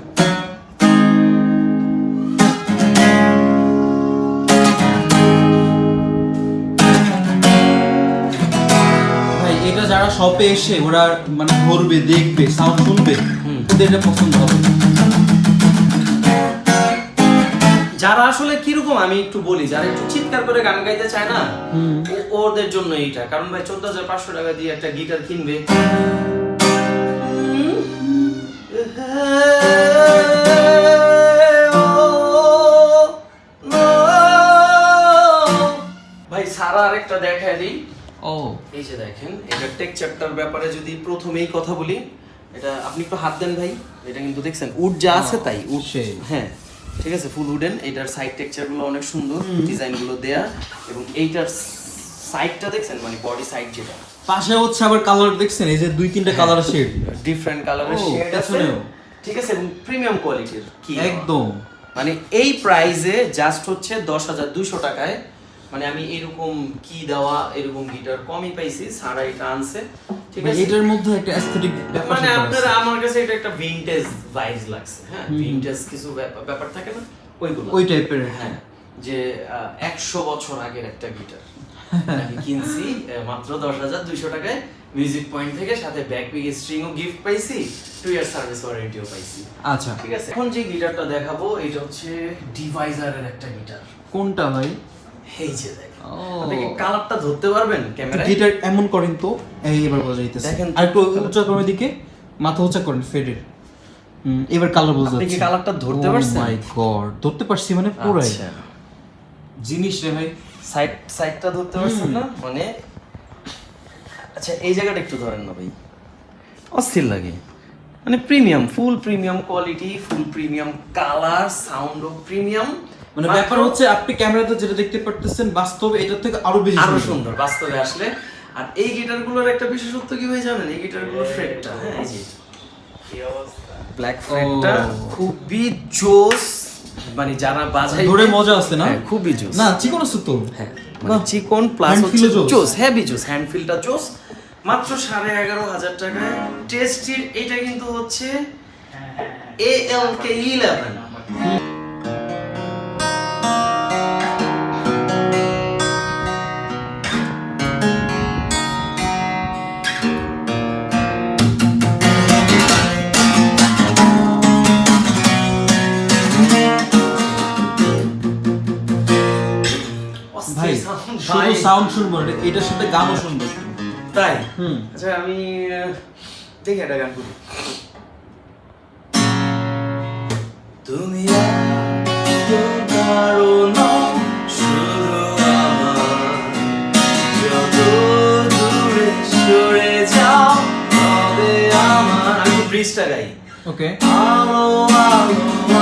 Speaker 1: শপে এসে ওরা মানে ধরবে, দেখবে, সাউন্ড শুনবে, ওদের এটা পছন্দ হবে।
Speaker 2: যারা আসলে কিরকম আমি একটু বলি, যারা একটু চিৎকার করে গান গাইতে চায় না, ওদের জন্য এইটা। কারণ ভাই 14,500 টাকা দিয়ে একটা গিটার কিনবে, ভাই সারা আরেকটা দেখায় দিই।
Speaker 1: ও
Speaker 2: এই যে দেখেন, এটা টেক্সচারটার ব্যাপারে যদি প্রথমেই কথা বলি, এটা আপনি একটু হাত দেন ভাই, এটা কিন্তু দেখছেন উড যা আছে তাই উড।
Speaker 1: সেই।
Speaker 2: হ্যাঁ ঠিক আছে, ফুল উডেন। এটার সাইড টেক্সচার গুলো অনেক সুন্দর, ডিজাইন গুলো দেয়া, এবং এইটার সাইডটা দেখছেন মানে বডি সাইড যেটা,
Speaker 1: পাশে হচ্ছে আবার কালার দেখছেন, এই যে 2-3টা কালার শেড,
Speaker 2: ডিফারেন্ট কালারের
Speaker 1: ও,
Speaker 2: শেড আছে,
Speaker 1: পেছনেও।
Speaker 2: ঠিক আছে, এবং প্রিমিয়াম কোয়ালিটির কি
Speaker 1: একদম।
Speaker 2: মানে এই প্রাইসে জাস্ট হচ্ছে 10,200 টাকায়, মানে আমি এরকম কি দেওয়া এরকম গিটার কমই পাইছি, সারা এটা আনছে, ঠিক
Speaker 1: মানে
Speaker 2: আছে।
Speaker 1: এটার মধ্যে একটা অ্যাস্থেটিক ব্যাপার
Speaker 2: মানে
Speaker 1: স্যাপার
Speaker 2: আপনার
Speaker 1: আছে।
Speaker 2: আমার কাছে এটা একটা ভিনটেজ ভাইবস লাগছে, হ্যাঁ ভিনটেজ কিছু ব্যাপার থাকে না ওইগুলো,
Speaker 1: ওই টাইপের।
Speaker 2: হ্যাঁ যে 100 বছর আগের একটা গিটার আমি কিনছি মাত্র 10,200 টাকায় মিউজিক পয়েন্ট থেকে, সাথে ব্যাকপিক স্ট্রিংও গিফট পাইছি, 2 ইয়ার সার্ভিস ওয়ারেন্টিও পাইছি।
Speaker 1: আচ্ছা,
Speaker 2: ঠিক আছে, এখন যে গিটারটা দেখাবো এটা হচ্ছে ডিভাইজারের একটা গিটার।
Speaker 1: কোনটা ভাই?
Speaker 2: এই যে দেখেন,
Speaker 1: ও।
Speaker 2: আপনি কি কালারটা ধরতে পারবেন ক্যামেরায়?
Speaker 1: গিটার এমন করেন তো, এই এবার বোঝা যাইতেছে।
Speaker 2: দেখেন তো।
Speaker 1: আর একটু উঁচা করেন দিকে, মাথা উঁচা করেন ফেডের। এবার কালার বোঝা
Speaker 2: আপনি কি
Speaker 1: যাচ্ছে।
Speaker 2: কালারটা ধরতে পারছেন?
Speaker 1: মাই গড, ধরতে পারছি মানে পুরাই
Speaker 2: আচ্ছা।
Speaker 1: জিনিস রে ভাই।
Speaker 2: সাইডটা ধরতে পারছেন না মানে? আচ্ছা এই জায়গাটা একটু ধরেন না ভাই, অস্থির লাগে, মানে premium, full premium quality, full premium colour, সাউন্ডও প্রিমিয়াম।
Speaker 1: মানে ব্যাপার হচ্ছে আপনি ক্যামেরাতে যেটা দেখতে পারতেছেন, বাস্তবে এটার থেকে আরো বেশি
Speaker 2: আরো
Speaker 1: সুন্দর।
Speaker 2: সুন্দর বাস্তবে আসলে। আর এই গিটারগুলোর একটা বিশেষত্ব কি ভাই জানেন? এই গিটারগুলোর ফ্রেটটা, হ্যাঁ এই যে
Speaker 3: কি অবস্থা।
Speaker 2: ব্ল্যাক ফ্রেটটা খুবই জোস, মানে যারা বাজায়
Speaker 1: ধরে মজা আছে না?
Speaker 2: হ্যাঁ, খুবই জোস।
Speaker 1: না চিকন আছে তো।
Speaker 2: হ্যাঁ মানে চিকন প্লাস
Speaker 1: Hand
Speaker 2: হচ্ছে
Speaker 1: feel ও জোস।
Speaker 2: জোস, হেভি জোস, হ্যান্ড ফিলটা জোস। মাত্র 11,500 টাকায় টেস্টির। এটা কিন্তু হচ্ছে ALK11।
Speaker 1: ভাই শুধু সাউন্ড শুনবো না, এটার সাথে গানও শুনবো।
Speaker 2: তাই?
Speaker 1: হুম।
Speaker 2: আচ্ছা আমি দেখি একটা গান করি। তুমি কারণ শুধু আমার, যত দূরে সরে যাও তবে আমার। আমি ব্রিজটা গাই।
Speaker 1: ওকে।
Speaker 2: আলো আলো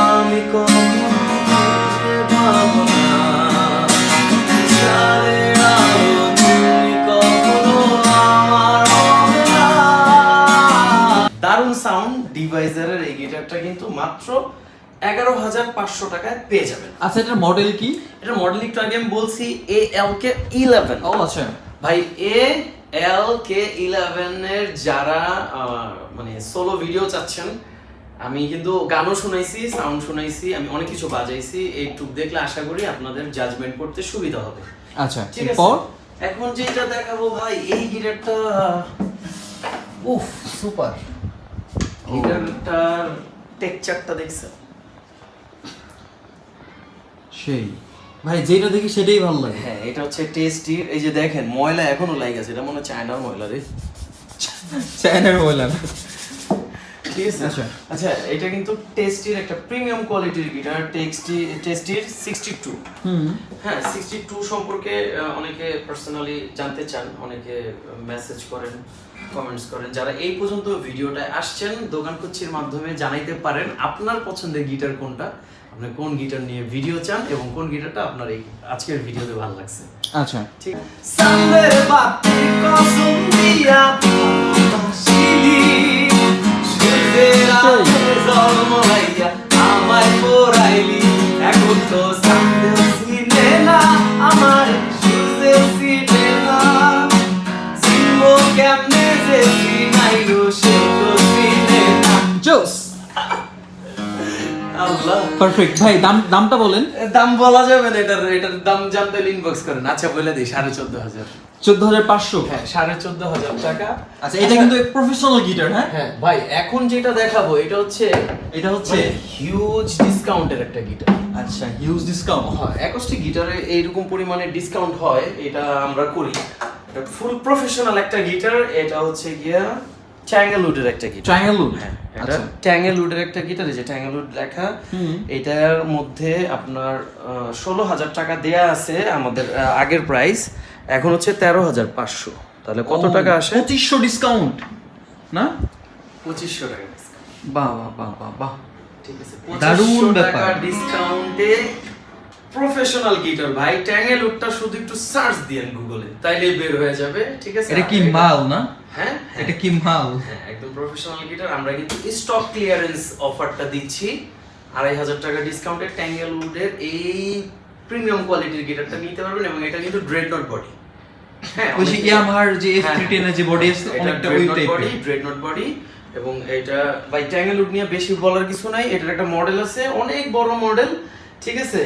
Speaker 2: আমি কখনো খুঁজে পাবো না, চাঁদে আলো তুমি কখনো আমার হবে না। দারুণ সাউন্ড ডিভাইজারের এই গিটারটা কিন্তু মাত্র 11,500 টাকায় পেয়ে যাবেন।
Speaker 1: আচ্ছা এটার মডেল কি?
Speaker 2: এটা মডেল একটু আগে আমি বলছি ALK11।
Speaker 1: ও আচ্ছা।
Speaker 2: ভাই ALK11 এর যারা মানে সোলো ভিডিও চাচ্ছেন, আমি কিন্তু গানও শুনাইছি, সাউন্ড শুনাইছি, আমি অনেক কিছু বাজাইছি, এইটুক দেখলে আশা করি আপনাদের জাজমেন্ট করতে সুবিধা হবে।
Speaker 1: আচ্ছা
Speaker 2: ঠিক আছে,
Speaker 1: এরপর
Speaker 2: এখন যেটা দেখাবো ভাই, এই গিটারটা উফ সুপার। গিটারটার টেক্সচারটা দেখছেন?
Speaker 1: সেই ভাই যেটা দেখি সেটাই ভালো লাগে।
Speaker 2: হ্যাঁ এটা হচ্ছে টেস্টির। এই যে দেখেন ময়লা এখনো লাগে আছে, এটা মনে হয় চায়নার ময়লা রে।
Speaker 1: চায়নার ময়লা না।
Speaker 2: ঠিক আছে।
Speaker 1: আচ্ছা।
Speaker 2: আচ্ছা এটা কিন্তু টেস্টির একটা প্রিমিয়াম কোয়ালিটির গিটার, টেস্টির 62। হ্যাঁ 62 সম্পর্কে অনেকে পার্সোনালি জানতে চান, অনেকে মেসেজ করেন, কমেন্টস করেন। যারা এই পর্যন্ত ভিডিওটা আসছেন, দোকান কুচ্ছির মাধ্যমে জানাইতে পারেন আপনার পছন্দের গিটার কোনটা, আপনি কোন গিটার নিয়ে ভিডিও চান এবং কোন গিটারটা আপনার এই আজকের ভিডিওতে ভালো লাগছে।
Speaker 1: আচ্ছা
Speaker 2: ঠিক সামনের বাতি কসম দিয়া ভালোবাসিলি, সূর্যের আলোয় জন্মাইয়া আমায় পরাইলি, এখন তো সামনে চিনে না আমার, সূর্যে চিনে না, চিনবো কেমনে যে চিনাইলো সে তো চিনে না।
Speaker 1: জোস।
Speaker 2: আল্লাহ
Speaker 1: পারফেক্ট ভাই, দামটা বলেন।
Speaker 2: দাম বলা যাবে না, এটার দাম জানতে ইনবক্স করেন। আচ্ছা বলে দিই 14,500।
Speaker 1: 14,500।
Speaker 2: হ্যাঁ 14,500 টাকা।
Speaker 1: আচ্ছা এটা কিন্তু প্রফেশনাল গিটার, হ্যাঁ?
Speaker 2: হ্যাঁ ভাই এখন যেটা দেখাবো এটা হচ্ছে হিউজ ডিসকাউন্টের একটা গিটার।
Speaker 1: আচ্ছা হিউজ ডিসকাউন্ট।
Speaker 2: হ্যাঁ অ্যাকোস্টিক গিটারে এইরকম পরিমাণে ডিসকাউন্ট হয়, এটা আমরা করি। এটা ফুল প্রফেশনাল একটা গিটার। এটা হচ্ছে গিয়া ট্যাঙ্গেলউডের একটা গিটার।
Speaker 1: ট্যাঙ্গেলউড,
Speaker 2: হ্যাঁ এটা
Speaker 1: আচ্ছা।
Speaker 2: ট্যাঙ্গেলউডের একটা গিটার, এই যে ট্যাঙ্গেলউড লেখা। এটার মধ্যে আপনার 16,000 টাকা দেয়া আছে আমাদের আগের প্রাইস, এখন হচ্ছে 13,500। তাহলে কত টাকা আসে?
Speaker 1: 2500 ডিসকাউন্ট না?
Speaker 2: 2500 টাকা।
Speaker 1: বাহ বাহ বাহ বাহ বাহ,
Speaker 2: ঠিক আছে,
Speaker 1: দারুণ
Speaker 2: 2500 টাকা
Speaker 1: ব্যাপার।
Speaker 2: ডিসকাউন্টে প্রফেশনাল গিটার ভাই। ট্যাঙ্গেলউডটা শুধু একটু সার্চ দিয়েন গুগলে, তাইলে বের হয়ে যাবে। ঠিক আছে,
Speaker 1: এটা কি মাল না?
Speaker 2: হ্যাঁ
Speaker 1: এটা কি মাল?
Speaker 2: হ্যাঁ একদম প্রফেশনাল গিটার। আমরা কিন্তু স্টক ক্লিয়ারেন্স অফারটা দিচ্ছি 2,500 টাকা ডিসকাউন্টে। ট্যাঙ্গেলউডের এই প্রিমিয়াম কোয়ালিটির গিটারটা নিতে পারবেন, এবং এটা কিন্তু ড্রেডনট বডি। হ্যাঁ
Speaker 1: ওই যে ইয়ামাহার যে F310 এর যে বডি আছে,
Speaker 2: এটা
Speaker 1: অনেকটা ওই টাইপের।
Speaker 2: Dreadnought body. এবং এটা ভাই ট্যাঙ্গেলউড নিয়ে বেশি বলার কিছু নাই। এটার একটা মডেল আছে, অনেক বড় মডেল। ঠিক আছে,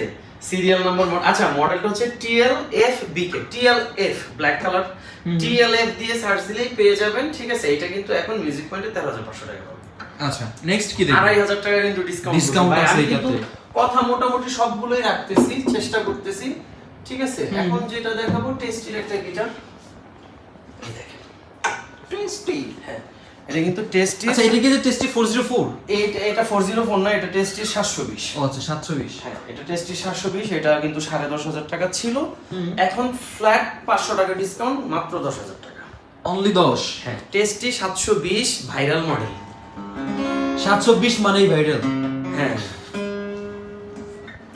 Speaker 2: সিরিয়াল নাম্বার, আচ্ছা মডেলটা হচ্ছে TLF-BK, TLF black colour. TLF দিয়ে সার্চ দিলেই পেয়ে যাবেন। ঠিক আছে, এটা কিন্তু এখন মিউজিক পয়েন্টে 13,500 টাকা পাবেন।
Speaker 1: আচ্ছা নেক্সট কি দেখব?
Speaker 2: 2,500 টাকা কিন্তু
Speaker 1: ডিসকাউন্ট আছে
Speaker 2: কিন্তু
Speaker 1: এটাতে।
Speaker 2: কথা মোটামুটি সবগুলোই রাখতেছি, চেষ্টা করতেছি। ঠিক আছে, এখন যেটা দেখাবো টেস্টির একটা গিটার। এই দেখেন টেস্টি। হ্যাঁ এটা কিন্তু টেস্টি।
Speaker 1: আচ্ছা এটা কি যে টেস্টি 404?
Speaker 2: এটা 404 না, এটা টেস্টি 720।
Speaker 1: ও আচ্ছা 720।
Speaker 2: হ্যাঁ এটা টেস্টি 720। এটা কিন্তু 10,500 টাকা ছিল, এখন ফ্ল্যাট 500 টাকা ডিসকাউন্ট, মাত্র 10,000 টাকা।
Speaker 1: অনলি 10?
Speaker 2: হ্যাঁ টেস্টি 720 ভাইরাল মডেল।
Speaker 1: 720 মানেই ভাইরাল।
Speaker 2: হ্যাঁ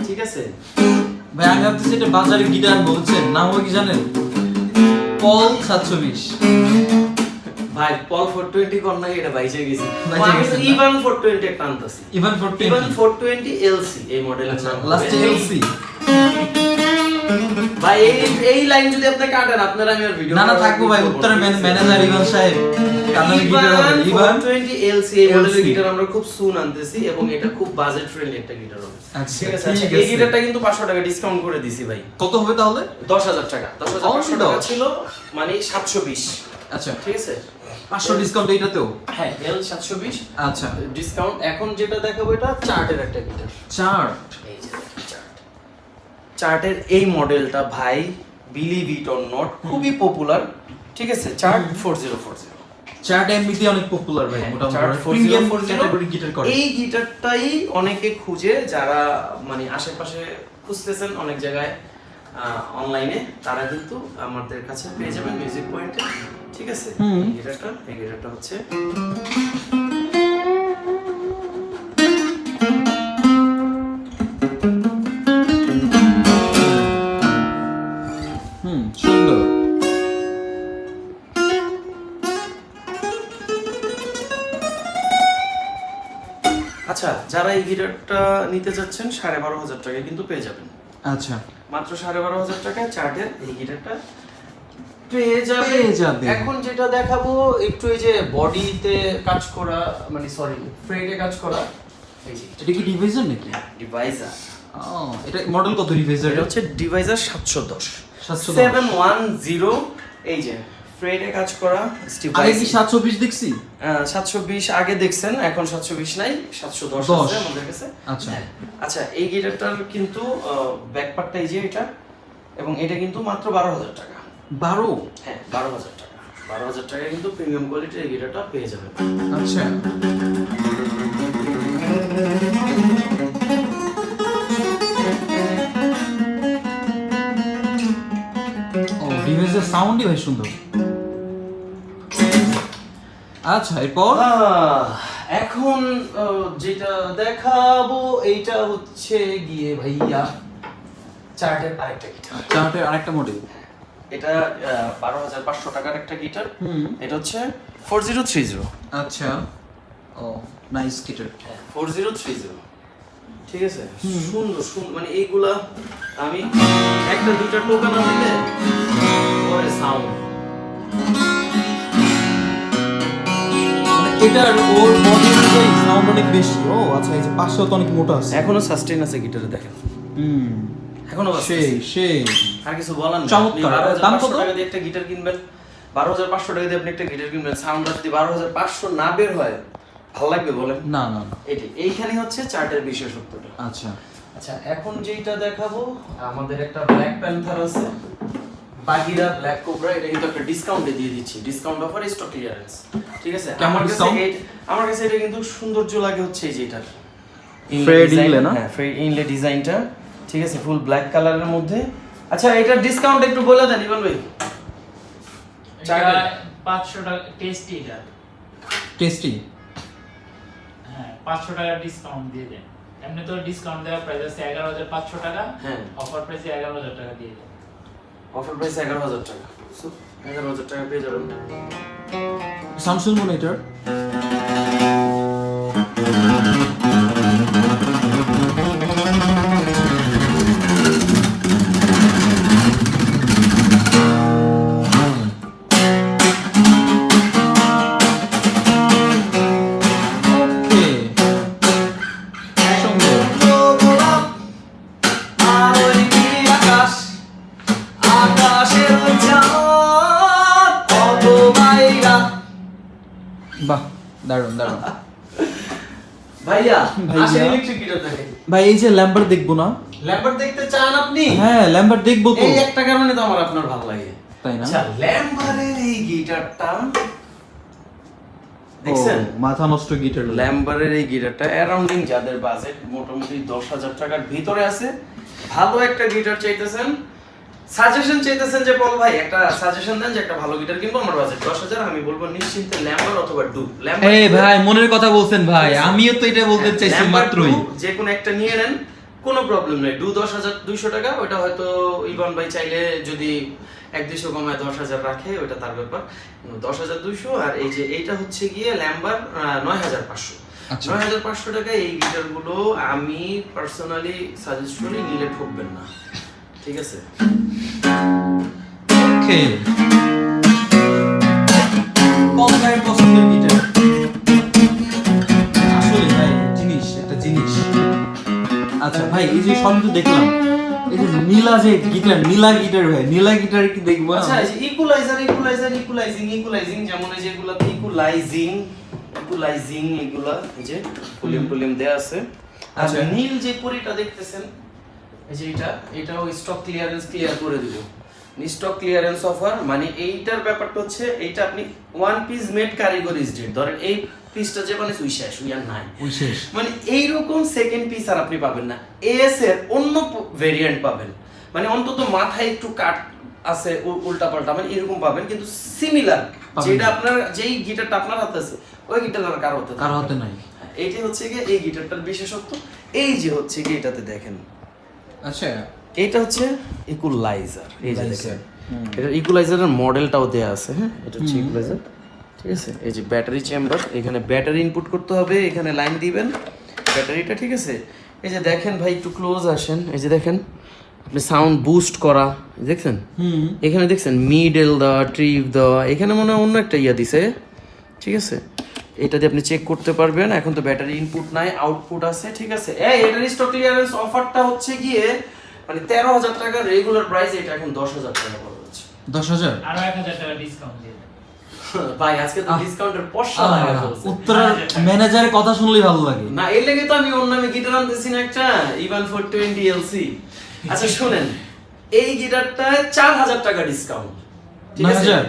Speaker 2: ঠিক আছে
Speaker 1: ভাই আমি ভাবতেছি এটা বাজারে গিটার বলছেন, নাম কি জানেন? পল 720।
Speaker 2: ভাই পল 420 কোন নাই, এটা বাইচে গেছে।
Speaker 1: বাইচে
Speaker 2: আমি তো
Speaker 1: গেছে না?
Speaker 2: ইভান 420 একটা আনতাছি।
Speaker 1: ইভান
Speaker 2: ইভান
Speaker 1: 420
Speaker 2: 420 LC এই মডেলের নাম।
Speaker 1: Last LC.
Speaker 2: ভাই এই লাইন যদি আপনি কাটেন, আপনারা আমি আর ভিডিও
Speaker 1: না না থাকবো ভাই, উত্তরে ম্যানেজার ইভান সাহেব কানাডি গিটার হবে। ইভান
Speaker 2: 420 LC এই মডেলের গিটার আমরা খুব সুন আনতেছি, এবং এটা খুব বাজেট ফ্রেন্ডলি একটা গিটার হবে।
Speaker 1: আচ্ছা,
Speaker 2: ঠিক আছে,
Speaker 1: ঠিক
Speaker 2: এই
Speaker 1: আছে।
Speaker 2: গিটারটা কিন্তু 500 টাকা ডিসকাউন্ট করে দিছি ভাই।
Speaker 1: কত হবে তাহলে?
Speaker 2: 10,000 টাকা। 10,500 টাকা ছিল, মানে 720।
Speaker 1: আচ্ছা
Speaker 2: ঠিক আছে,
Speaker 1: 500 ডিসকাউন্ট এইটাতেও?
Speaker 2: হ্যাঁ L 720
Speaker 1: আচ্ছা
Speaker 2: ডিসকাউন্ট। এখন যেটা দেখাবো এটা চার্টের একটা গিটার।
Speaker 1: চার্ট।
Speaker 2: এই যে চার্ট, চার্টের এই মডেলটা ভাই বিলিভ ইট অর নট খুবই পপুলার। ঠিক আছে, চার্ট 4040।
Speaker 1: চার্ট এমনিতে অনেক পপুলার ভাই,
Speaker 2: চার্ট
Speaker 1: মোটামুটি প্রিমিয়াম ক্যাটাগরি গিটার করে।
Speaker 2: এই গিটারটাই অনেকে খুঁজে, যারা মানে আশেপাশে খুঁজতেছেন অনেক জায়গায় অনলাইনে, তারা কিন্তু আমাদের কাছে পেয়ে যাবেন মিউজিক পয়েন্টে। ঠিক আছে, এই গিটারটা হচ্ছে
Speaker 1: সুন্দর।
Speaker 2: আচ্ছা, যারা এই গিটারটা নিতে যাচ্ছেন 12,500 টাকায় কিন্তু পেয়ে যাবেন।
Speaker 1: আচ্ছা
Speaker 2: মাত্র 12,500 টাকায় চার্টের এই গিটারটা পেয়ে যাবে। এখন যেটা দেখাবো একটু এই যে বডিতে কাজ করা, মানে সরি ফ্রেটে কাজ করা। এই যে
Speaker 1: এটা কি ডিভাইজার নাকি?
Speaker 2: ডিভাইজার।
Speaker 1: এটা মডেল কত ডিভাইজার?
Speaker 2: এটা হচ্ছে ডিভাইজার 710
Speaker 1: 710
Speaker 2: 710। এই যে ফ্রেটে কাজ করা স্টিভ
Speaker 1: আগে কি 720 দেখছি?
Speaker 2: 720 আগে দেখছেন, এখন 720 নাই, 710 আছে আমাদের কাছে।
Speaker 1: আচ্ছা
Speaker 2: আচ্ছা এই গিটারটার কিন্তু ব্যাকপার্টটা এই যে এটা, এবং এটা কিন্তু মাত্র 12,000 টাকা।
Speaker 1: 12?
Speaker 2: হ্যাঁ 12,000 টাকা। 12,000 টাকায় কিন্তু প্রিমিয়াম কোয়ালিটির এই গিটারটা পেয়ে যাবেন।
Speaker 1: আচ্ছা ও ডিভাইসের সাউন্ডই ভাই সুন্দর। আচ্ছা এরপর
Speaker 2: এখন যেটা দেখাবো এইটা হচ্ছে গিয়ে ভাইয়া চার্টের আরেকটা গিটার।
Speaker 1: চার্টের আরেকটা মডেল।
Speaker 2: এটা 12,500 টাকার একটা গিটার। এটা হচ্ছে 4030।
Speaker 1: আচ্ছা ও নাইস গিটার।
Speaker 2: 4030। ঠিক আছে, সুন্দর মানে এইগুলা আমি একটা দুইটা টোকা না দিলে পরে সাউন্ড।
Speaker 1: এটার ওর বডি অনুযায়ী সাউন্ড অনেক বেশি। ও আচ্ছা এই যে পাশেও তো অনেক মোটা আছে।
Speaker 2: এখনো সাস্টেইন আছে গিটারে, দেখেন। এখনো
Speaker 1: সেই
Speaker 2: বাজতেছে।
Speaker 1: সেই
Speaker 2: আর কিছু বলার নেই।
Speaker 1: চমৎকার।
Speaker 2: আপনি 12,500
Speaker 1: দাম কত?
Speaker 2: টাকা দিয়ে একটা গিটার কিনবেন, 12,500 টাকা দিয়ে আপনি একটা গিটার কিনবেন, সাউন্ড যদি 12,500 না বের হয় ভালো লাগবে বলেন?
Speaker 1: না না না।
Speaker 2: এইখানে হচ্ছে চার্টের বিশেষত্বটা।
Speaker 1: আচ্ছা
Speaker 2: আচ্ছা এখন যেটা দেখাবো, আমাদের একটা ব্ল্যাক প্যান্থার আছে, বাগিরা ব্ল্যাক কোবরা, এটা কিন্তু একটা ডিসকাউন্টে দিয়ে দিচ্ছি, ডিসকাউন্ট অফার, স্টক ক্লিয়ারেন্স, ঠিক আছে?
Speaker 1: কেমন discount?
Speaker 2: আমার কাছে এটা কিন্তু সৌন্দর্য লাগে হচ্ছে এই যেটার
Speaker 1: Fred Inlay না?
Speaker 2: হ্যাঁ ফ্রেড ইনলে ডিজাইনটা, ঠিক আছে, ফুল ব্ল্যাক কালারের মধ্যে। আচ্ছা এটার ডিসকাউন্ট একটু বলে দেন ইভান ভাই।
Speaker 4: এটা 500 টাকা টেস্টি এটা।
Speaker 1: টেস্টি।
Speaker 4: হ্যাঁ 500 টাকা ডিসকাউন্ট দিয়ে দেন। এমনি তো ডিসকাউন্ট দেওয়া প্রাইস আছে 11,500 টাকা।
Speaker 2: হ্যাঁ।
Speaker 4: অফার প্রাইসে 11,000 টাকা দিয়ে দেন।
Speaker 2: অফার প্রাইস 11,000 টাকা, সো 11,000 টাকা পেয়ে যাবেন।
Speaker 1: Samsung monitor. ওকে সুন্দর। বাহ দারুণ দারুণ।
Speaker 2: ভাইয়া
Speaker 1: ভাইয়া।
Speaker 2: আসেন ইলেকট্রিক গিটার দেখেন।
Speaker 1: ভাই এই যে ল্যাম্বার দেখবো না?
Speaker 2: ল্যাম্বার দেখতে চান আপনি?
Speaker 1: হ্যাঁ ল্যাম্বার দেখবো তো।
Speaker 2: এই একটা কারণে তো আমার আপনার ভালো লাগে।
Speaker 1: তাই না?
Speaker 2: আচ্ছা ল্যাম্বারের এই গিটারটা দেখছেন?
Speaker 1: ও, মাথা নষ্ট গিটার।
Speaker 2: ল্যাম্বারের এই গিটারটা অ্যারাউন্ডিং যাদের বাজেট মোটামুটি 10,000 টাকার ভিতরে আছে, ভালো একটা গিটার চাইতেছেন, সাজেশন চাইতেছেন যে বল ভাই একটা সাজেশন দেন যে একটা ভালো গিটার কিনবো, আমার বাজেট 10,000, আমি বলবো নিশ্চিন্তে ল্যাম্বার অথবা ডু।
Speaker 1: এই ভাই মনের কথা বলছেন ভাই, আমিও তো এটা বলতে চাইছি
Speaker 2: ল্যাম্বার
Speaker 1: মাত্রই।
Speaker 2: ডু যে কোনো একটা নিয়ে নেন, কোনো প্রবলেম নেই। ডু 10,200 টাকা, ওটা হয়তো ইভান ভাই চাইলে যদি 1-200 কমায় 10,000 রাখে, ওটা তার ব্যাপার। 10,200, আর এই যে এইটা হচ্ছে গিয়ে ল্যাম্বার 9,500।
Speaker 1: আচ্ছা।
Speaker 2: 9,500 টাকা এই গিটারগুলো আমি পার্সোনালি সাজেস্ট করি, নিলে ঠকবেন না, ঠিক আছে?
Speaker 1: ওকে কোন ভাই পছন্দের গিটার? আসলে ভাই জিনিস একটা জিনিস। আচ্ছা ভাই এই যে সব তো দেখলাম, এই যে নীলা যে গিটার, নীলা গিটার ভাই, নীলা গিটার কি দেখবো?
Speaker 2: আচ্ছা এই যে ইকুলাইজিং যেমন এই যে এগুলা ইকুলাইজিং এগুলা এই যে ভলিউম টলিউম দেয়া আছে।
Speaker 1: আচ্ছা।
Speaker 2: আচ্ছা নীল যে পরিটা দেখতেছেন, এই যে এটাও স্টক ক্লিয়ারেন্স ক্লিয়ার করে দিব। স্টক ক্লিয়ারেন্স অফার মানে এইটার ব্যাপারটা হচ্ছে এইটা আপনি ওয়ান পিস মেড কারিগরি ডেট, ধরেন এই পিসটা যে মানে সুই শেষ, উই আর নাই,
Speaker 1: ওই শেষ।
Speaker 2: মানে এইরকম সেকেন্ড পিস আর আপনি পাবেন না। এস এর অন্য ভেরিয়েন্ট পাবেন, মানে অন্তত মাথায় একটু কাট আছে উল্টা পাল্টা, মানে এরকম পাবেন, কিন্তু সিমিলার
Speaker 1: পাবেন
Speaker 2: যেটা
Speaker 1: না।
Speaker 2: আপনার যেই গিটারটা আপনার হাতে আছে ওই গিটার আর কারো হাতে
Speaker 1: কারো হাতে নাই।
Speaker 2: এইটাই হচ্ছে গিয়ে এই গিটারটার বিশেষত্ব। এই যে হচ্ছে গিয়ে এটাতে দেখেন,
Speaker 1: আচ্ছা
Speaker 2: এইটা হচ্ছে ইকুলাইজার, এই যে
Speaker 1: Equalizer,
Speaker 2: দেখেন এটা ইকুলাইজারের মডেলটাও দেয়া আছে। হ্যাঁ এটা হচ্ছে ইকুলাইজার, ঠিক আছে? এই যে ব্যাটারি চেম্বার, এখানে ব্যাটারি ইনপুট করতে হবে, এখানে লাইন দিবেন ব্যাটারিটা, ঠিক আছে? এই যে দেখেন ভাই একটু ক্লোজ আসেন, এই যে দেখেন আপনি সাউন্ড বুস্ট করা দেখছেন, এখানে দেখছেন মিডল দেওয়া, ট্রিপ দেওয়া, এখানে মনে হয় অন্য একটা ইয়া দিছে, ঠিক আছে? এটা দিয়ে আপনি চেক করতে পারবেন। এখন তো ব্যাটারি ইনপুট নাই, আউটপুট আছে, ঠিক আছে? এটার স্টক ক্লিয়ারেন্স অফারটা হচ্ছে গিয়ে মানে 13,000 টাকা রেগুলার প্রাইস, এটা এখন 10,000 টাকা পড়ে যাচ্ছে।
Speaker 1: 10,000
Speaker 4: আরো 1,000 টাকা ডিসকাউন্ট দিয়ে দেন।
Speaker 2: ভাই আজকে তো ডিসকাউন্টের পয়সা লাগা ফেলছে।
Speaker 1: উত্তরের ম্যানেজারের কথা শুনলেই ভালো লাগে।
Speaker 2: না এর লেগে তো আমি অন্য নামে গিটার আনতেছি না একটা, ইভান 420 এলসি। আচ্ছা শুনেন, এই গিটারটা 4,000 টাকা ডিসকাউন্ট, ঠিক আছে?
Speaker 1: 9,000?